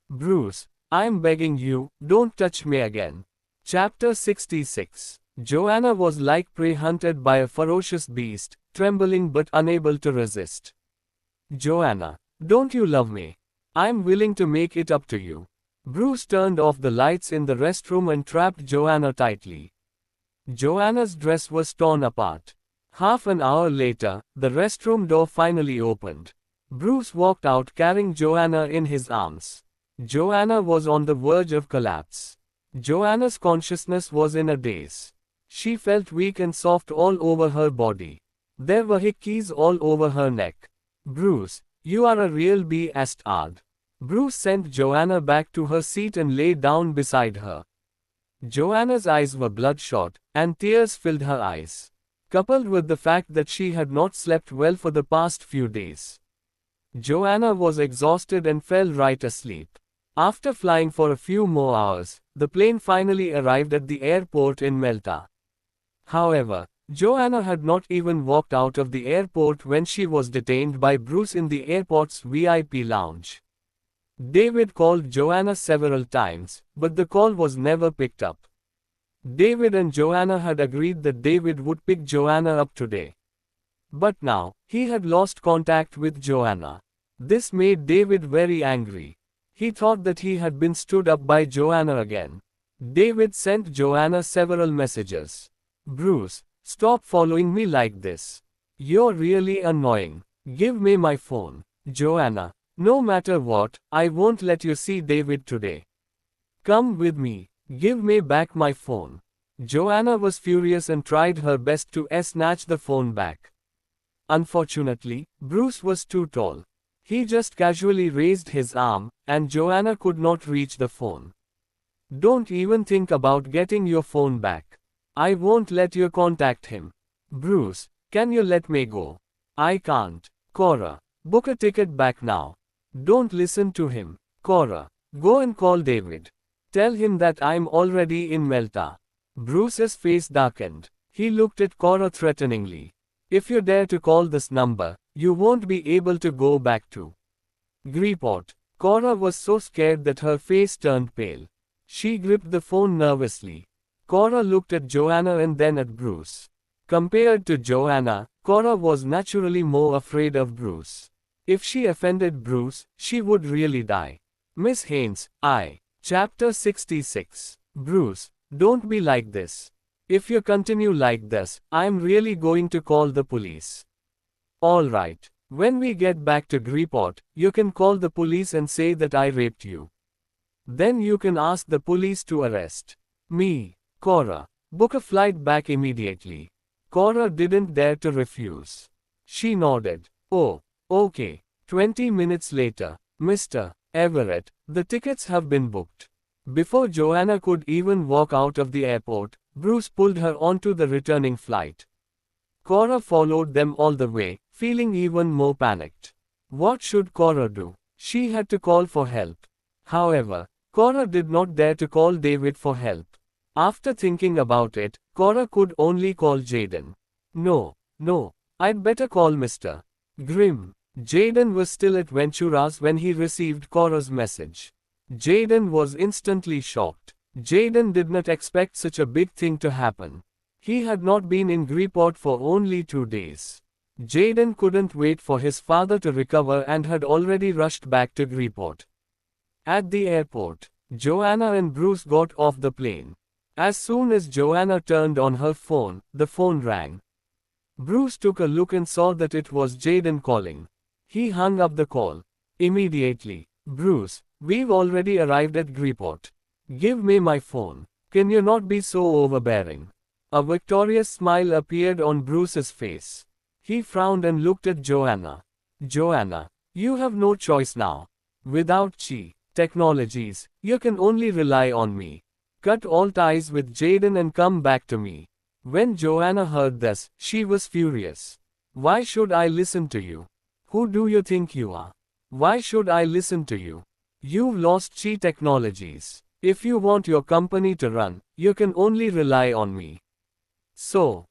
Bruce, I'm begging you, don't touch me again. Chapter 66. Joanna was like prey hunted by a ferocious beast, trembling but unable to resist. Joanna, don't you love me? I'm willing to make it up to you. Bruce turned off the lights in the restroom and trapped Joanna tightly. Joanna's dress was torn apart. Half an hour later, the restroom door finally opened. Bruce walked out carrying Joanna in his arms. Joanna was on the verge of collapse. Joanna's consciousness was in a daze. She felt weak and soft all over her body. There were hickeys all over her neck. Bruce, you are a real bastard. Bruce sent Joanna back to her seat and lay down beside her. Joanna's eyes were bloodshot, and tears filled her eyes, coupled with the fact that she had not slept well for the past few days. Joanna was exhausted and fell right asleep. After flying for a few more hours, the plane finally arrived at the airport in Malta. However, Joanna had not even walked out of the airport when she was detained by Bruce in the airport's VIP lounge. David called Joanna several times, but the call was never picked up. David and Joanna had agreed that David would pick Joanna up today. But now, he had lost contact with Joanna. This made David very angry. He thought that he had been stood up by Joanna again. David sent Joanna several messages. Bruce, stop following me like this. You're really annoying. Give me my phone. Joanna, no matter what, I won't let you see David today. Come with me. Give me back my phone. Joanna was furious and tried her best to snatch the phone back. Unfortunately, Bruce was too tall. He just casually raised his arm, and Joanna could not reach the phone. Don't even think about getting your phone back. I won't let you contact him. Bruce, can you let me go? I can't. Cora, book a ticket back now. Don't listen to him. Cora, go and call David. Tell him that I'm already in Malta. Bruce's face darkened. He looked at Cora threateningly. If you dare to call this number, you won't be able to go back to Greeport. Cora was so scared that her face turned pale. She gripped the phone nervously. Cora looked at Joanna and then at Bruce. Compared to Joanna, Cora was naturally more afraid of Bruce. If she offended Bruce, she would really die. Miss Haynes, Chapter 66. Bruce, don't be like this. If you continue like this, I'm really going to call the police. Alright. When we get back to Greeport, you can call the police and say that I raped you. Then you can ask the police to arrest me. Cora, book a flight back immediately. Cora didn't dare to refuse. She nodded. Oh, okay. 20 minutes later, Mr. Everett, the tickets have been booked. Before Joanna could even walk out of the airport, Bruce pulled her onto the returning flight. Cora followed them all the way, feeling even more panicked. What should Cora do? She had to call for help. However, Cora did not dare to call David for help. After thinking about it, Cora could only call Jaden. No, I'd better call Mr. Grimm. Jaden was still at Ventura's when he received Cora's message. Jaden was instantly shocked. Jaden did not expect such a big thing to happen. He had not been in Greyport for only 2 days. Jaden couldn't wait for his father to recover and had already rushed back to Greyport. At the airport, Joanna and Bruce got off the plane. As soon as Joanna turned on her phone, the phone rang. Bruce took a look and saw that it was Jaden calling. He hung up the call. Immediately, "Bruce, we've already arrived at Greyport. Give me my phone. Can you not be so overbearing?" A victorious smile appeared on Bruce's face. He frowned and looked at Joanna. "Joanna, you have no choice now. Without Chi Technologies, you can only rely on me. Cut all ties with Jaden and come back to me." When Joanna heard this, she was furious. "Why should I listen to you? Who do you think you are? Why should I listen to you? You've lost Chi Technologies. If you want your company to run, you can only rely on me. So,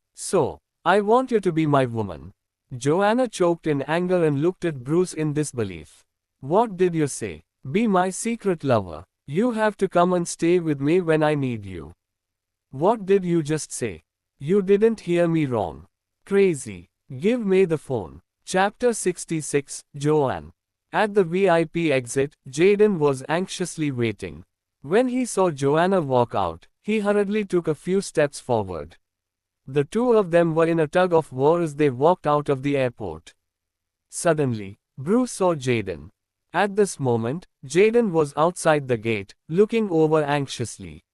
I want you to be my woman." Joanna choked in anger and looked at Bruce in disbelief. "What did you say? Be my secret lover. You have to come and stay with me when I need you. What did you just say? You didn't hear me wrong. Crazy. Give me the phone." Chapter 66, Joanne. At the VIP exit, Jaden was anxiously waiting. When he saw Joanna walk out, he hurriedly took a few steps forward. The two of them were in a tug of war as they walked out of the airport. Suddenly, Bruce saw Jaden. At this moment, Jaden was outside the gate, looking over anxiously.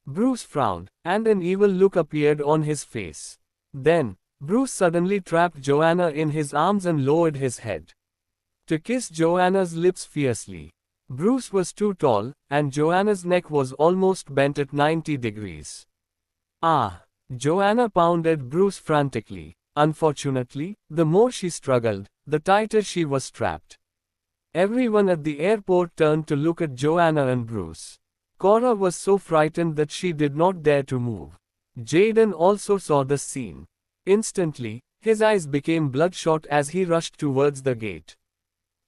Bruce frowned, and an evil look appeared on his face. Then, Bruce suddenly trapped Joanna in his arms and lowered his head to kiss Joanna's lips fiercely. Bruce was too tall, and Joanna's neck was almost bent at 90 degrees. "Ah!" Joanna pounded Bruce frantically. Unfortunately, the more she struggled, the tighter she was trapped. Everyone at the airport turned to look at Joanna and Bruce. Cora was so frightened that she did not dare to move. Jaden also saw the scene. Instantly, his eyes became bloodshot as he rushed towards the gate.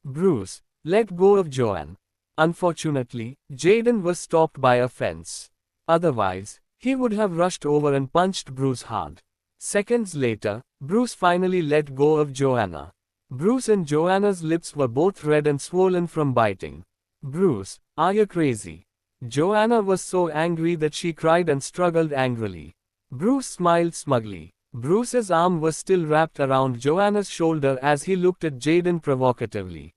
"Bruce, let go of Joanne." Unfortunately, Jaden was stopped by a fence. Otherwise, he would have rushed over and punched Bruce hard. Seconds later, Bruce finally let go of Joanna. Bruce and Joanna's lips were both red and swollen from biting. "Bruce, are you crazy?" Joanna was so angry that she cried and struggled angrily. Bruce smiled smugly. Bruce's arm was still wrapped around Joanna's shoulder as he looked at Jaden provocatively.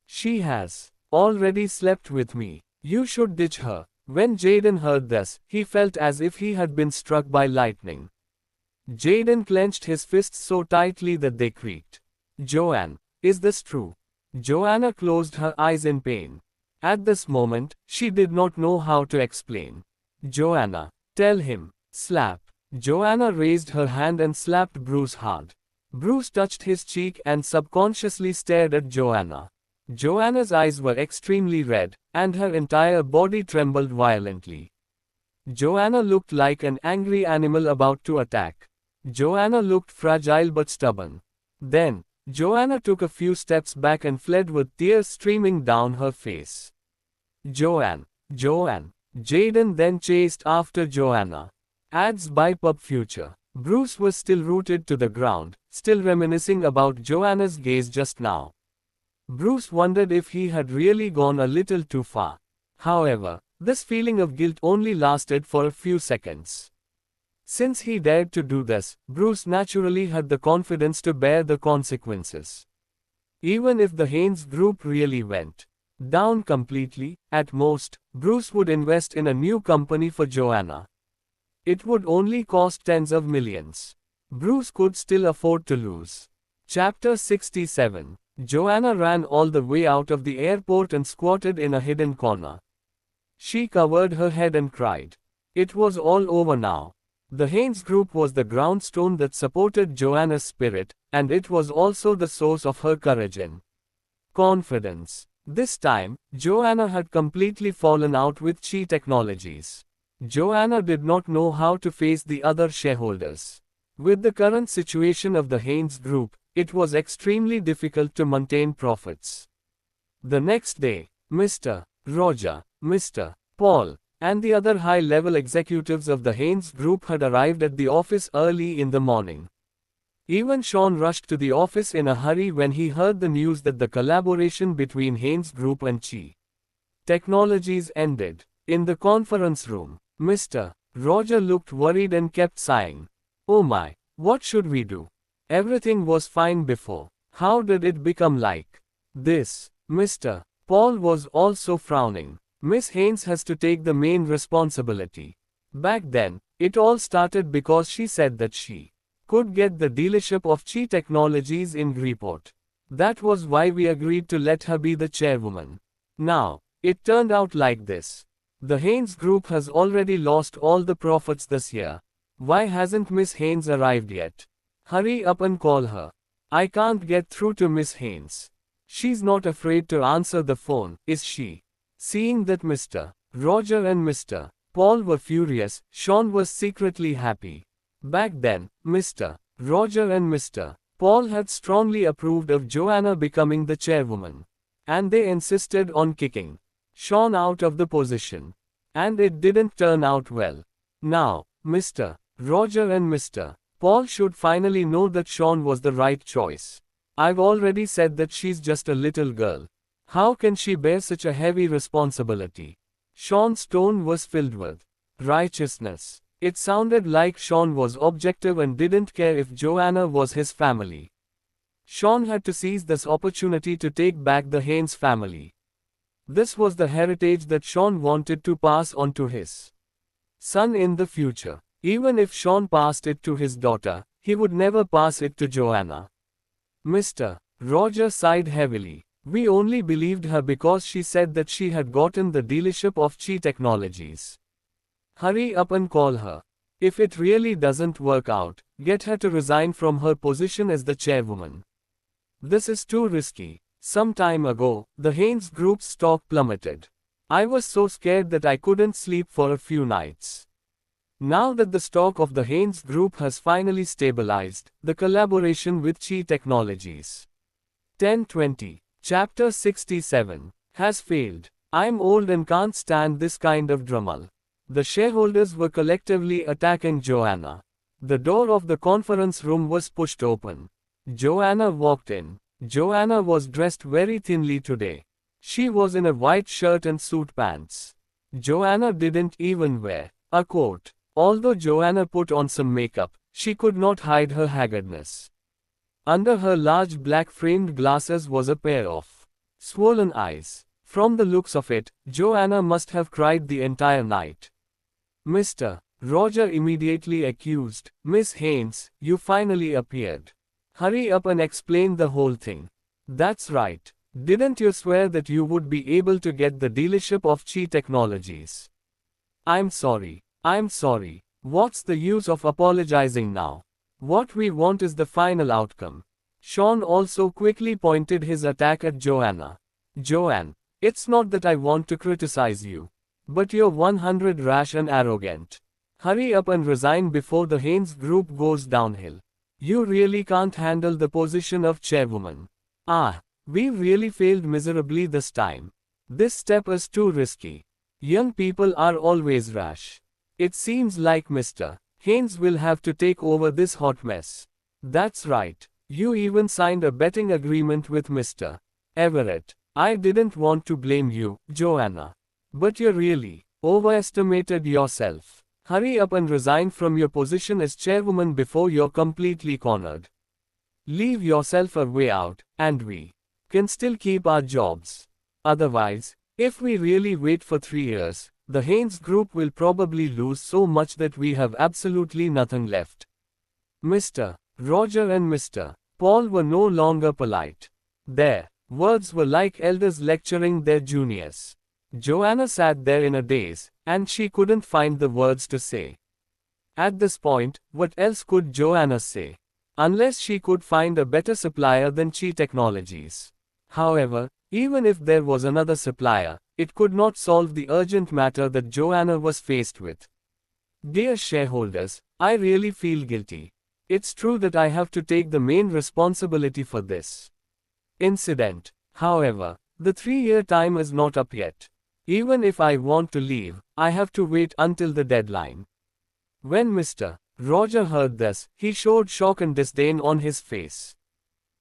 "She has already slept with me. You should ditch her." When Jaden heard this, he felt as if he had been struck by lightning. Jaden clenched his fists so tightly that they creaked. "Joanne, is this true?" Joanna closed her eyes in pain. At this moment, she did not know how to explain. "Joanna, tell him." Slap. Joanna raised her hand and slapped Bruce hard. Bruce touched his cheek and subconsciously stared at Joanna. Joanna's eyes were extremely red, and her entire body trembled violently. Joanna looked like an angry animal about to attack. Joanna looked fragile but stubborn. Then, Joanna took a few steps back and fled with tears streaming down her face. "Joanne! Joanne!" Jaden then chased after Joanna. Ads by Pub Future. Bruce was still rooted to the ground, still reminiscing about Joanna's gaze just now. Bruce wondered if he had really gone a little too far. However, this feeling of guilt only lasted for a few seconds. Since he dared to do this, Bruce naturally had the confidence to bear the consequences. Even if the Haynes Group really went down completely, at most, Bruce would invest in a new company for Joanna. It would only cost tens of millions. Bruce could still afford to lose. Chapter 67. Joanna ran all the way out of the airport and squatted in a hidden corner. She covered her head and cried. It was all over now. The Haynes Group was the groundstone that supported Joanna's spirit, and it was also the source of her courage and confidence. This time, Joanna had completely fallen out with Chi Technologies. Joanna did not know how to face the other shareholders. With the current situation of the Haynes Group, it was extremely difficult to maintain profits. The next day, Mr. Roger, Mr. Paul, and the other high-level executives of the Haynes Group had arrived at the office early in the morning. Even Sean rushed to the office in a hurry when he heard the news that the collaboration between Haynes Group and Chi Technologies ended. In the conference room, Mr. Roger looked worried and kept sighing. "Oh my, what should we do? Everything was fine before. How did it become like this?" Mr. Paul was also frowning. "Miss Haynes has to take the main responsibility. Back then, it all started because she said that she could get the dealership of Chi Technologies in Greenport. That was why we agreed to let her be the chairwoman. Now, it turned out like this. The Haynes Group has already lost all the profits this year. Why hasn't Miss Haynes arrived yet? Hurry up and call her. I can't get through to Miss Haynes. She's not afraid to answer the phone, is she?" Seeing that Mr. Roger and Mr. Paul were furious, Sean was secretly happy. Back then, Mr. Roger and Mr. Paul had strongly approved of Joanna becoming the chairwoman. And they insisted on kicking Sean out of the position. And it didn't turn out well. Now, Mr. Roger and Mr. Paul should finally know that Sean was the right choice. "I've already said that she's just a little girl. How can she bear such a heavy responsibility?" Sean's tone was filled with righteousness. It sounded like Sean was objective and didn't care if Joanna was his family. Sean had to seize this opportunity to take back the Haynes family. This was the heritage that Sean wanted to pass on to his son in the future. Even if Sean passed it to his daughter, he would never pass it to Joanna. Mr. Roger sighed heavily. "We only believed her because she said that she had gotten the dealership of Chi Technologies. Hurry up and call her. If it really doesn't work out, get her to resign from her position as the chairwoman. This is too risky." Some time ago, the Haynes Group's stock plummeted. I was so scared that I couldn't sleep for a few nights. Now that the stock of the Haynes Group has finally stabilized, the collaboration with Chi Technologies 1020, Chapter 67, has failed. I'm old and can't stand this kind of drama. The shareholders were collectively attacking Joanna. The door of the conference room was pushed open. Joanna walked in. Joanna was dressed very thinly today. She was in a white shirt and suit pants. Joanna didn't even wear a coat. Although Joanna put on some makeup, she could not hide her haggardness. Under her large black framed glasses was a pair of swollen eyes. From the looks of it, Joanna must have cried the entire night. Mr. Roger immediately accused, "Miss Haynes, you finally appeared. Hurry up and explain the whole thing." "That's right. Didn't you swear that you would be able to get the dealership of Chi Technologies?" I'm sorry. What's the use of apologizing now? What we want is the final outcome." Sean also quickly pointed his attack at Joanna. "Joanne, it's not that I want to criticize you. But you're 100 rash and arrogant. Hurry up and resign before the Haynes Group goes downhill. You really can't handle the position of chairwoman." We really failed miserably this time. This step is too risky. Young people are always rash. It seems like Mr. Haynes will have to take over this hot mess." "That's right. You even signed a betting agreement with Mr. Everett. I didn't want to blame you, Joanna. But you really overestimated yourself. Hurry up and resign from your position as chairwoman before you're completely cornered. Leave yourself a way out, and we can still keep our jobs. Otherwise, if we really wait for 3 years, the Haynes Group will probably lose so much that we have absolutely nothing left." Mr. Roger and Mr. Paul were no longer polite. Their words were like elders lecturing their juniors. Joanna sat there in a daze, and she couldn't find the words to say. At this point, what else could Joanna say? Unless she could find a better supplier than Chi Technologies. However, even if there was another supplier, it could not solve the urgent matter that Joanna was faced with. Dear shareholders, I really feel guilty. It's true that I have to take the main responsibility for this incident. However, the 3-year time is not up yet. Even if I want to leave, I have to wait until the deadline. When Mr. Roger heard this, he showed shock and disdain on his face.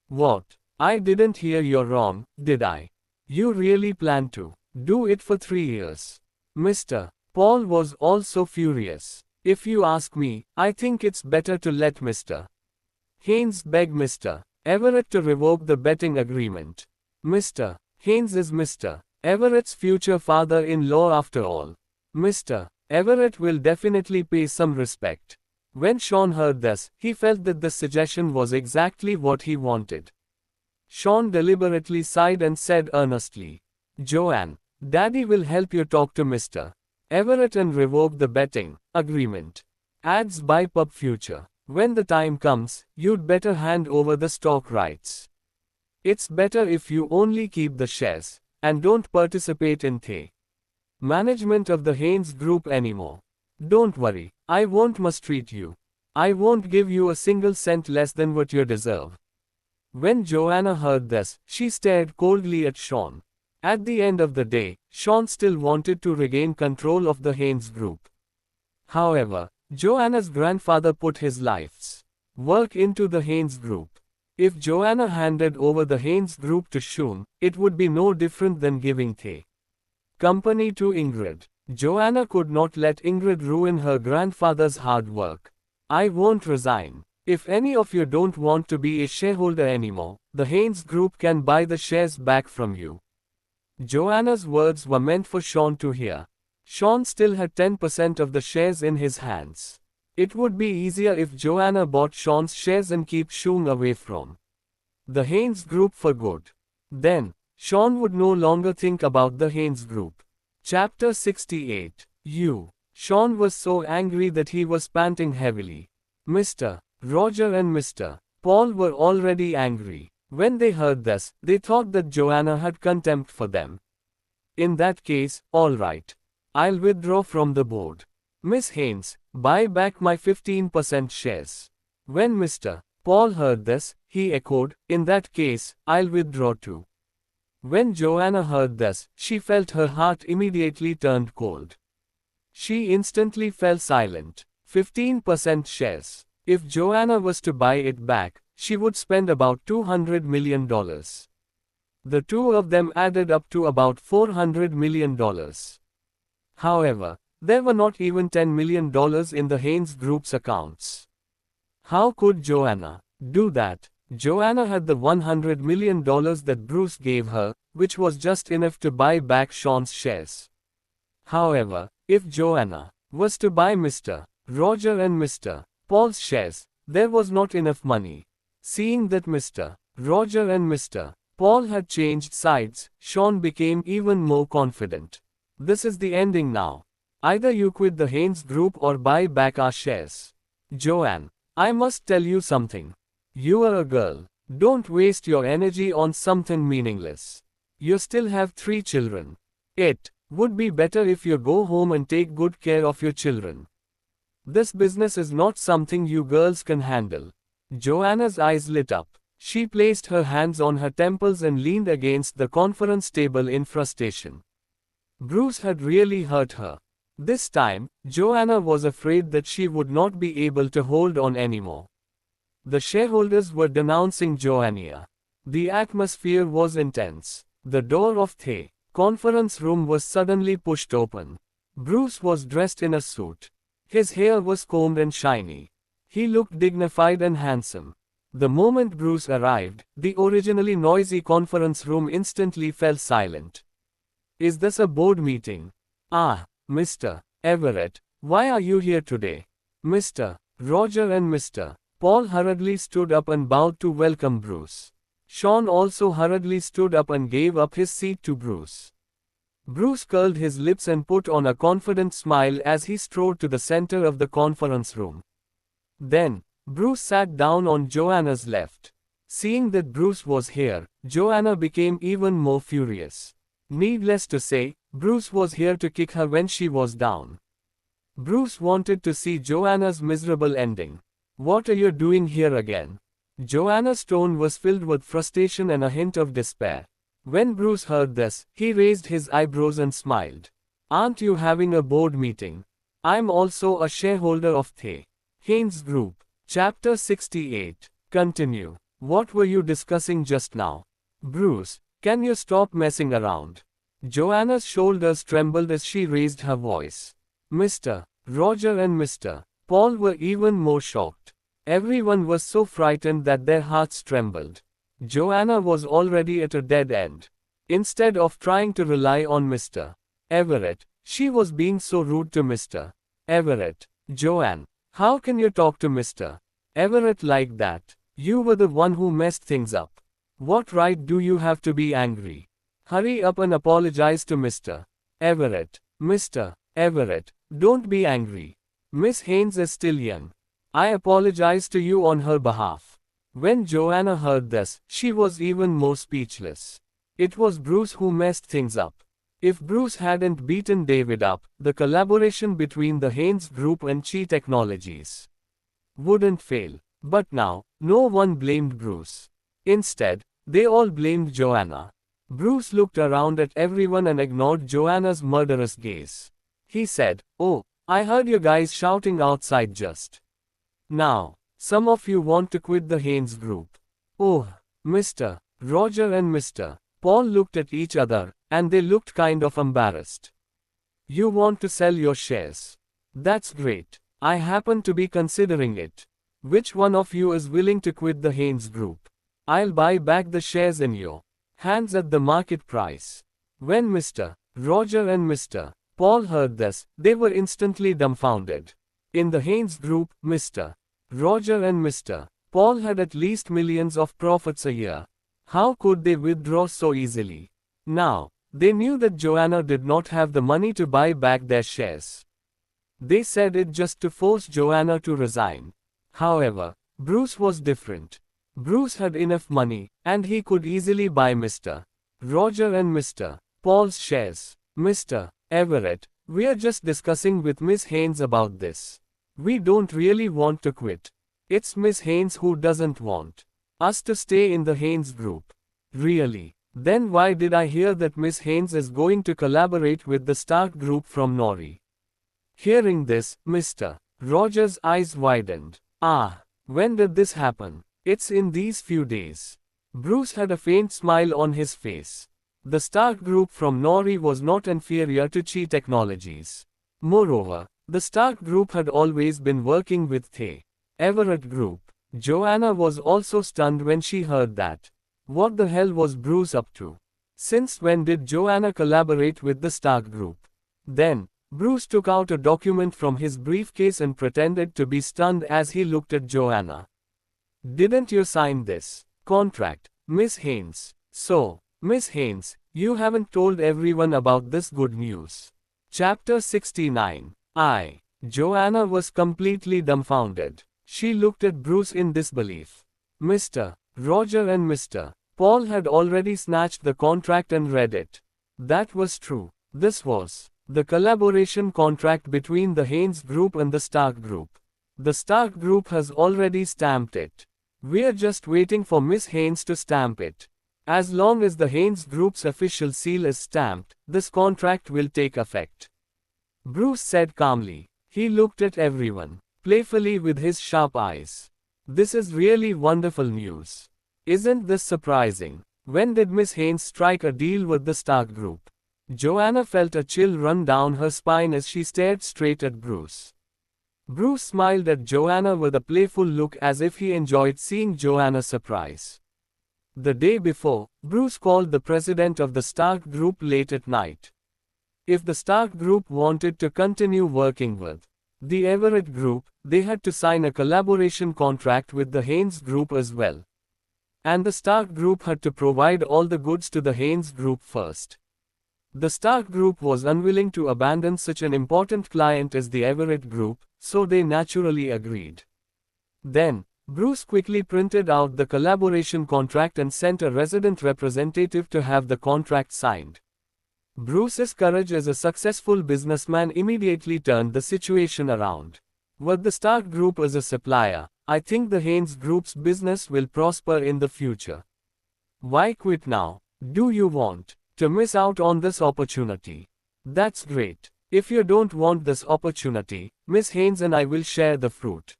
What? I didn't hear you wrong, did I? You really plan to do it for 3 years? Mr. Paul was also furious. If you ask me, I think it's better to let Mr. Haynes beg Mr. Everett to revoke the betting agreement. Mr. Haynes is Mr. Everett's future father-in-law after all. Mr. Everett will definitely pay some respect. When Sean heard this, he felt that the suggestion was exactly what he wanted. Sean deliberately sighed and said earnestly, Joanne, Daddy will help you talk to Mr. Everett and revoke the betting agreement. Ads by Pub Future. When the time comes, you'd better hand over the stock rights. It's better if you only keep the shares, and don't participate in the management of the Haynes Group anymore. Don't worry, I won't mistreat you. I won't give you a single cent less than what you deserve. When Joanna heard this, she stared coldly at Sean. At the end of the day, Sean still wanted to regain control of the Haynes Group. However, Joanna's grandfather put his life's work into the Haynes Group. If Joanna handed over the Haynes Group to Sean, it would be no different than giving the company to Ingrid. Joanna could not let Ingrid ruin her grandfather's hard work. I won't resign. If any of you don't want to be a shareholder anymore, the Haynes Group can buy the shares back from you. Joanna's words were meant for Sean to hear. Sean still had 10% of the shares in his hands. It would be easier if Joanna bought Sean's shares and keep Sean away from the Haynes Group for good. Then, Sean would no longer think about the Haynes Group. Chapter 68. Sean was so angry that he was panting heavily. Mr. Roger and Mr. Paul were already angry. When they heard this, they thought that Joanna had contempt for them. In that case, all right. I'll withdraw from the board. Miss Haynes, buy back my 15% shares. When Mr. Paul heard this, he echoed, in that case, I'll withdraw too. When Joanna heard this, she felt her heart immediately turned cold. She instantly fell silent. 15% shares. If Joanna was to buy it back, she would spend about $200 million. The two of them added up to about $400 million. However, there were not even $10 million in the Haynes Group's accounts. How could Joanna do that? Joanna had the $100 million that Bruce gave her, which was just enough to buy back Sean's shares. However, if Joanna was to buy Mr. Roger and Mr. Paul's shares, there was not enough money. Seeing that Mr. Roger and Mr. Paul had changed sides, Sean became even more confident. This is the ending now. Either you quit the Haynes Group or buy back our shares. Joanne, I must tell you something. You are a girl. Don't waste your energy on something meaningless. You still have 3 children. It would be better if you go home and take good care of your children. This business is not something you girls can handle. Joanna's eyes lit up. She placed her hands on her temples and leaned against the conference table in frustration. Bruce had really hurt her. This time, Joanna was afraid that she would not be able to hold on anymore. The shareholders were denouncing Joanna. The atmosphere was intense. The door of the conference room was suddenly pushed open. Bruce was dressed in a suit. His hair was combed and shiny. He looked dignified and handsome. The moment Bruce arrived, the originally noisy conference room instantly fell silent. Is this a board meeting? Ah, Mr. Everett, why are you here today? Mr. Roger and Mr. Paul hurriedly stood up and bowed to welcome Bruce. Sean also hurriedly stood up and gave up his seat to Bruce. Bruce curled his lips and put on a confident smile as he strode to the center of the conference room. Then, Bruce sat down on Joanna's left. Seeing that Bruce was here, Joanna became even more furious. Needless to say, Bruce was here to kick her when she was down. Bruce wanted to see Joanna's miserable ending. "What are you doing here again?" Joanna's tone was filled with frustration and a hint of despair. When Bruce heard this, he raised his eyebrows and smiled. "Aren't you having a board meeting? I'm also a shareholder of The Haynes Group." Chapter 68. Continue. "What were you discussing just now? Bruce, can you stop messing around?" Joanna's shoulders trembled as she raised her voice. Mr. Roger and Mr. Paul were even more shocked. Everyone was so frightened that their hearts trembled. Joanna was already at a dead end. Instead of trying to rely on Mr. Everett, she was being so rude to Mr. Everett. "Joanne, how can you talk to Mr. Everett like that? You were the one who messed things up. What right do you have to be angry? Hurry up and apologize to Mr. Everett." "Mr. Everett, don't be angry. Miss Haynes is still young. I apologize to you on her behalf." When Joanna heard this, she was even more speechless. It was Bruce who messed things up. If Bruce hadn't beaten David up, the collaboration between the Haynes Group and Chi Technologies wouldn't fail. But now, no one blamed Bruce. Instead, they all blamed Joanna. Bruce looked around at everyone and ignored Joanna's murderous gaze. He said, "Oh, I heard you guys shouting outside just now. Some of you want to quit the Haynes Group." Oh, Mr. Roger and Mr. Paul looked at each other, and they looked kind of embarrassed. "You want to sell your shares? That's great. I happen to be considering it. Which one of you is willing to quit the Haynes Group? I'll buy back the shares in your hands at the market price." When Mr. Roger and Mr. Paul heard this, they were instantly dumbfounded. In the Haynes Group, Mr. Roger and Mr. Paul had at least millions of profits a year. How could they withdraw so easily? Now, they knew that Joanna did not have the money to buy back their shares. They said it just to force Joanna to resign. However, Bruce was different. Bruce had enough money, and he could easily buy Mr. Roger and Mr. Paul's shares. "Mr. Everett, we're just discussing with Miss Haynes about this. We don't really want to quit. It's Miss Haynes who doesn't want us to stay in the Haynes Group." "Really? Then why did I hear that Miss Haynes is going to collaborate with the Stark Group from Nori?" Hearing this, Mr. Rogers' eyes widened. "Ah, when did this happen?" "It's in these few days." Bruce had a faint smile on his face. The Stark Group from Nori was not inferior to Chi Technologies. Moreover, the Stark Group had always been working with The Everett Group. Joanna was also stunned when she heard that. What the hell was Bruce up to? Since when did Joanna collaborate with the Stark Group? Then, Bruce took out a document from his briefcase and pretended to be stunned as he looked at Joanna. "Didn't you sign this contract, Miss Haynes?" "So, Miss Haynes, you haven't told everyone about this good news." Chapter 69. Joanna was completely dumbfounded. She looked at Bruce in disbelief. Mr. Roger and Mr. Paul had already snatched the contract and read it. That was true. This was the collaboration contract between the Haynes Group and the Stark Group. The Stark Group has already stamped it. We're just waiting for Miss Haynes to stamp it. As long as the Haynes Group's official seal is stamped, this contract will take effect. Bruce said calmly. He looked at everyone, playfully with his sharp eyes. "This is really wonderful news. Isn't this surprising? When did Miss Haynes strike a deal with the Stark Group?" Joanna felt a chill run down her spine as she stared straight at Bruce. Bruce smiled at Joanna with a playful look as if he enjoyed seeing Joanna's surprise. The day before, Bruce called the president of the Stark Group late at night. If the Stark Group wanted to continue working with the Everett Group, they had to sign a collaboration contract with the Haynes Group as well. And the Stark Group had to provide all the goods to the Haynes Group first. The Stark Group was unwilling to abandon such an important client as the Everett Group, so they naturally agreed. Then, Bruce quickly printed out the collaboration contract and sent a resident representative to have the contract signed. Bruce's courage as a successful businessman immediately turned the situation around. With the Stark Group as a supplier, I think the Haynes Group's business will prosper in the future. Why quit now? Do you want to miss out on this opportunity? That's great. If you don't want this opportunity, Miss Haynes and I will share the fruit.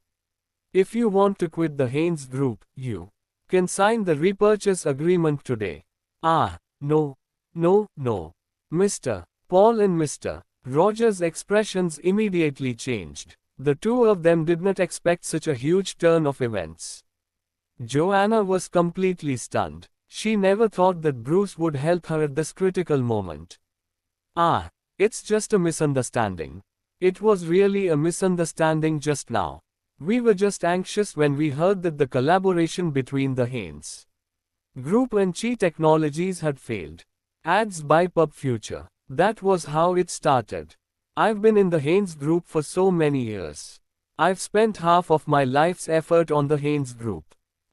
If you want to quit the Haynes Group, you can sign the repurchase agreement today. No. Mr. Paul and Mr. Rogers' expressions immediately changed. The two of them did not expect such a huge turn of events. Joanna was completely stunned. She never thought that Bruce would help her at this critical moment. It's just a misunderstanding. It was really a misunderstanding just now. We were just anxious when we heard that the collaboration between the Haynes Group and Chi Technologies had failed. Ads by Pub Future. That was how it started. I've been in the Haynes Group for so many years. I've spent half of my life's effort on the Haynes Group.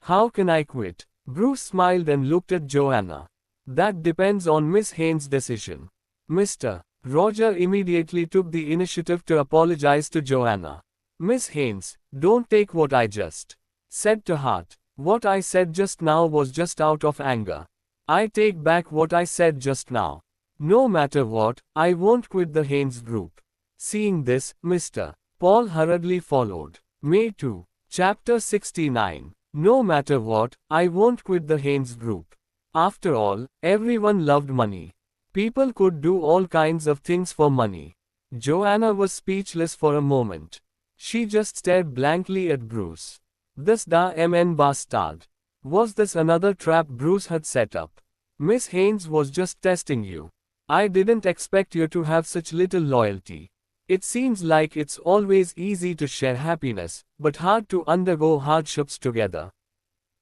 How can I quit? Bruce smiled and looked at Joanna. That depends on Miss Haynes' decision. Mr. Roger immediately took the initiative to apologize to Joanna. Miss Haynes, don't take what I just said to heart. What I said just now was just out of anger. I take back what I said just now. No matter what, I won't quit the Haynes Group. Seeing this, Mr. Paul hurriedly followed. May 2. Chapter 69. No matter what, I won't quit the Haynes Group. After all, everyone loved money. People could do all kinds of things for money. Joanna was speechless for a moment. She just stared blankly at Bruce. This MN bastard. Was this another trap Bruce had set up? Miss Haynes was just testing you. I didn't expect you to have such little loyalty. It seems like it's always easy to share happiness, but hard to undergo hardships together.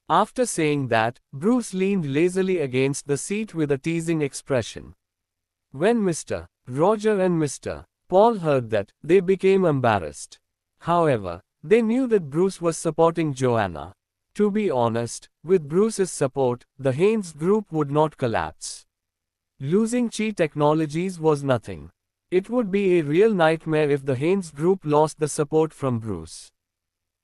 After saying that, Bruce leaned lazily against the seat with a teasing expression. When Mr. Roger and Mr. Paul heard that, they became embarrassed. However, they knew that Bruce was supporting Joanna. To be honest, with Bruce's support, the Haynes Group would not collapse. Losing Chi Technologies was nothing. It would be a real nightmare if the Haynes Group lost the support from Bruce.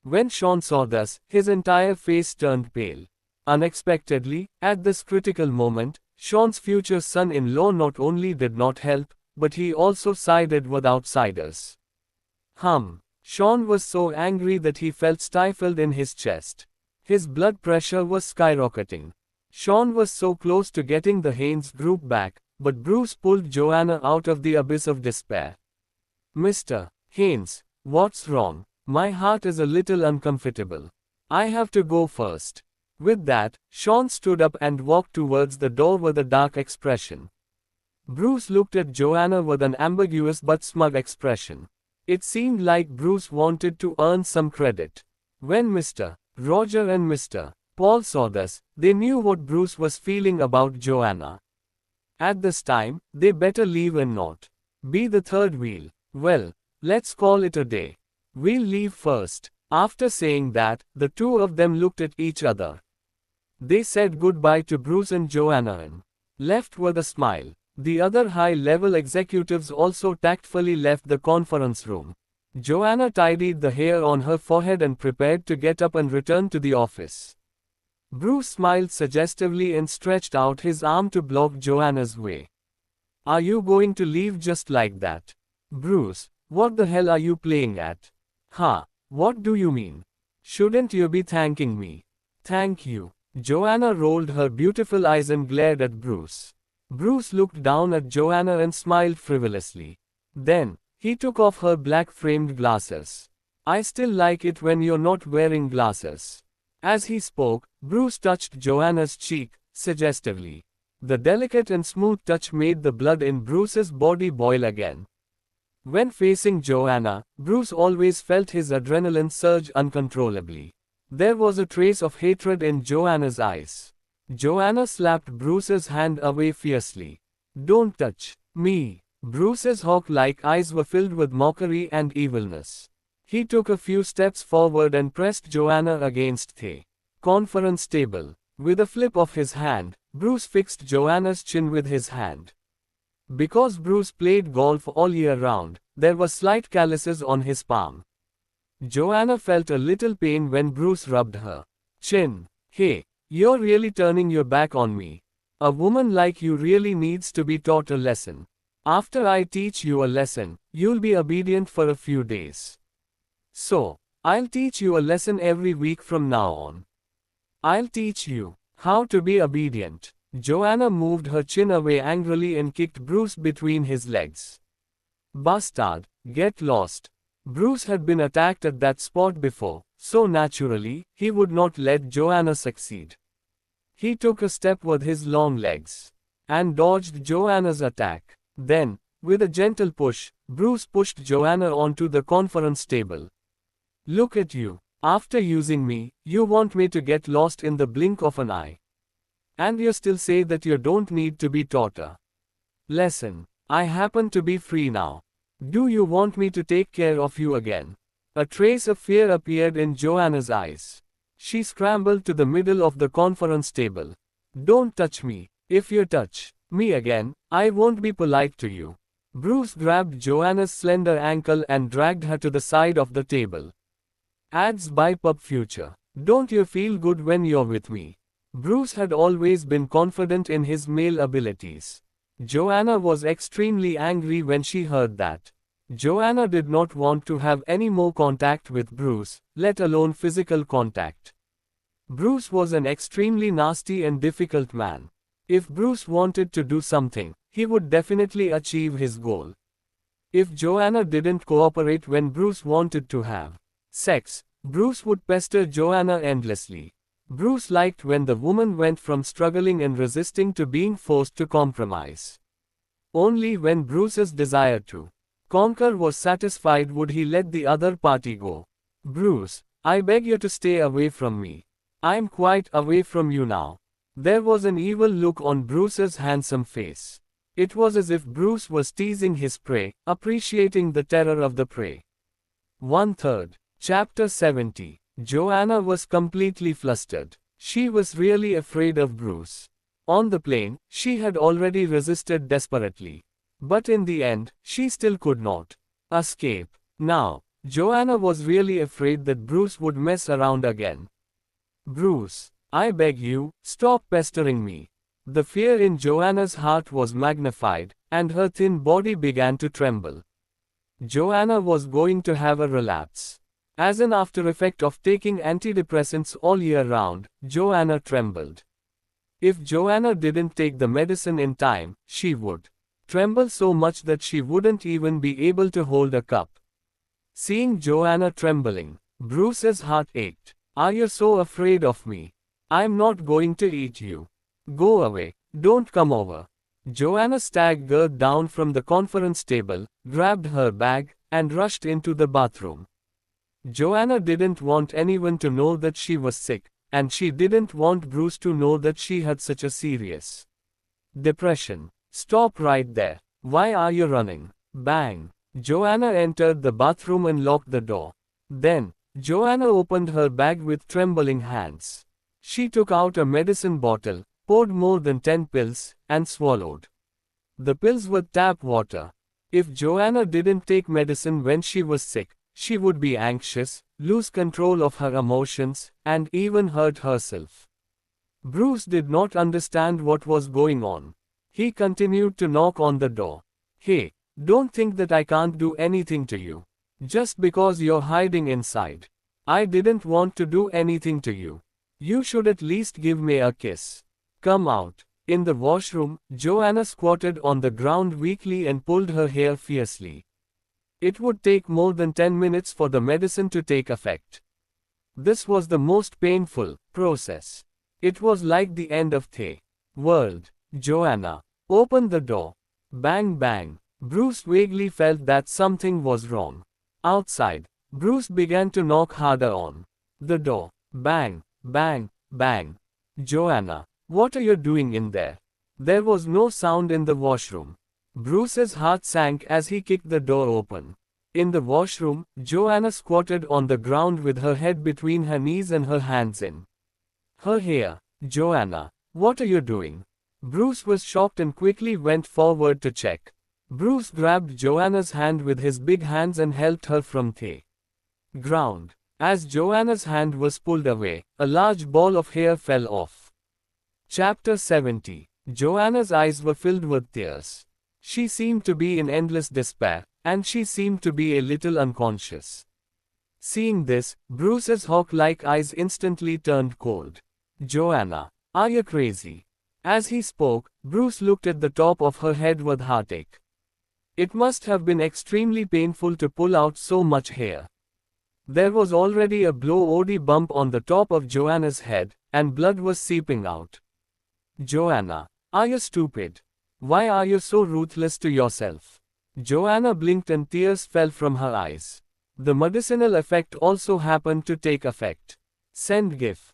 When Sean saw this, his entire face turned pale. Unexpectedly, at this critical moment, Sean's future son-in-law not only did not help, but he also sided with outsiders. Sean was so angry that he felt stifled in his chest. His blood pressure was skyrocketing. Sean was so close to getting the Haynes Group back, but Bruce pulled Joanna out of the abyss of despair. Mr. Haynes, what's wrong? My heart is a little uncomfortable. I have to go first. With that, Sean stood up and walked towards the door with a dark expression. Bruce looked at Joanna with an ambiguous but smug expression. It seemed like Bruce wanted to earn some credit. When Mr. Roger and Mr. Paul saw this, they knew what Bruce was feeling about Joanna. At this time, they better leave and not be the third wheel. Well, let's call it a day. We'll leave first. After saying that, the two of them looked at each other. They said goodbye to Bruce and Joanna and left with a smile. The other high-level executives also tactfully left the conference room. Joanna tidied the hair on her forehead and prepared to get up and return to the office. Bruce smiled suggestively and stretched out his arm to block Joanna's way. Are you going to leave just like that? Bruce, what the hell are you playing at? What do you mean? Shouldn't you be thanking me? Thank you. Joanna rolled her beautiful eyes and glared at Bruce. Bruce looked down at Joanna and smiled frivolously. Then, he took off her black-framed glasses. I still like it when you're not wearing glasses. As he spoke, Bruce touched Joanna's cheek, suggestively. The delicate and smooth touch made the blood in Bruce's body boil again. When facing Joanna, Bruce always felt his adrenaline surge uncontrollably. There was a trace of hatred in Joanna's eyes. Joanna slapped Bruce's hand away fiercely. Don't touch Me. Bruce's hawk-like eyes were filled with mockery and evilness. He took a few steps forward and pressed Joanna against the conference table. With a flip of his hand, Bruce fixed Joanna's chin with his hand. Because Bruce played golf all year round, there were slight calluses on his palm. Joanna felt a little pain when Bruce rubbed her chin. Hey, you're really turning your back on me. A woman like you really needs to be taught a lesson. After I teach you a lesson, you'll be obedient for a few days. So, I'll teach you a lesson every week from now on. I'll teach you how to be obedient. Joanna moved her chin away angrily and kicked Bruce between his legs. Bastard, get lost. Bruce had been attacked at that spot before, so naturally, he would not let Joanna succeed. He took a step with his long legs and dodged Joanna's attack. Then, with a gentle push, Bruce pushed Joanna onto the conference table. Look at you. After using me, you want me to get lost in the blink of an eye. And you still say that you don't need to be taught a lesson. I happen to be free now. Do you want me to take care of you again? A trace of fear appeared in Joanna's eyes. She scrambled to the middle of the conference table. Don't touch me. If you touch me again, I won't be polite to you. Bruce grabbed Joanna's slender ankle and dragged her to the side of the table. Ads by Pub Future. Don't you feel good when you're with me? Bruce had always been confident in his male abilities. Joanna was extremely angry when she heard that. Joanna did not want to have any more contact with Bruce, let alone physical contact. Bruce was an extremely nasty and difficult man. If Bruce wanted to do something, he would definitely achieve his goal. If Joanna didn't cooperate when Bruce wanted to have sex, Bruce would pester Joanna endlessly. Bruce liked when the woman went from struggling and resisting to being forced to compromise. Only when Bruce's desire to conquer was satisfied would he let the other party go. Bruce, I beg you to stay away from me. I'm quite away from you now. There was an evil look on Bruce's handsome face. It was as if Bruce was teasing his prey, appreciating the terror of the prey. 1/3. Chapter 70. Joanna was completely flustered. She was really afraid of Bruce. On the plane, she had already resisted desperately. But in the end, she still could not escape. Now, Joanna was really afraid that Bruce would mess around again. Bruce, I beg you, stop pestering me. The fear in Joanna's heart was magnified, and her thin body began to tremble. Joanna was going to have a relapse. As an after effect of taking antidepressants all year round, Joanna trembled. If Joanna didn't take the medicine in time, she would tremble so much that she wouldn't even be able to hold a cup. Seeing Joanna trembling, Bruce's heart ached. Are you so afraid of me? I'm not going to eat you. Go away. Don't come over. Joanna staggered down from the conference table, grabbed her bag, and rushed into the bathroom. Joanna didn't want anyone to know that she was sick, and she didn't want Bruce to know that she had such a serious depression. Stop right there. Why are you running? Bang. Joanna entered the bathroom and locked the door. Then, Joanna opened her bag with trembling hands. She took out a medicine bottle, poured more than 10 pills, and swallowed. The pills were tap water. If Joanna didn't take medicine when she was sick, she would be anxious, lose control of her emotions, and even hurt herself. Bruce did not understand what was going on. He continued to knock on the door. Hey, don't think that I can't do anything to you. Just because you're hiding inside. I didn't want to do anything to you. You should at least give me a kiss. Come out. In the washroom, Joanna squatted on the ground weakly and pulled her hair fiercely. It would take more than 10 minutes for the medicine to take effect. This was the most painful process. It was like the end of the world. Joanna, open the door. Bang bang. Bruce vaguely felt that something was wrong. Outside, Bruce began to knock harder on the door. Bang, bang, bang. Joanna, what are you doing in there? There was no sound in the washroom. Bruce's heart sank as he kicked the door open. In the washroom, Joanna squatted on the ground with her head between her knees and her hands in her hair. Joanna, what are you doing? Bruce was shocked and quickly went forward to check. Bruce grabbed Joanna's hand with his big hands and helped her from the ground. As Joanna's hand was pulled away, a large ball of hair fell off. Chapter 70. Joanna's eyes were filled with tears. She seemed to be in endless despair, and she seemed to be a little unconscious. Seeing this, Bruce's hawk-like eyes instantly turned cold. Joanna, are you crazy? As he spoke, Bruce looked at the top of her head with heartache. It must have been extremely painful to pull out so much hair. There was already a bloody bump on the top of Joanna's head, and blood was seeping out. Joanna, are you stupid? Why are you so ruthless to yourself? Joanna blinked and tears fell from her eyes. The medicinal effect also happened to take effect. Send GIF.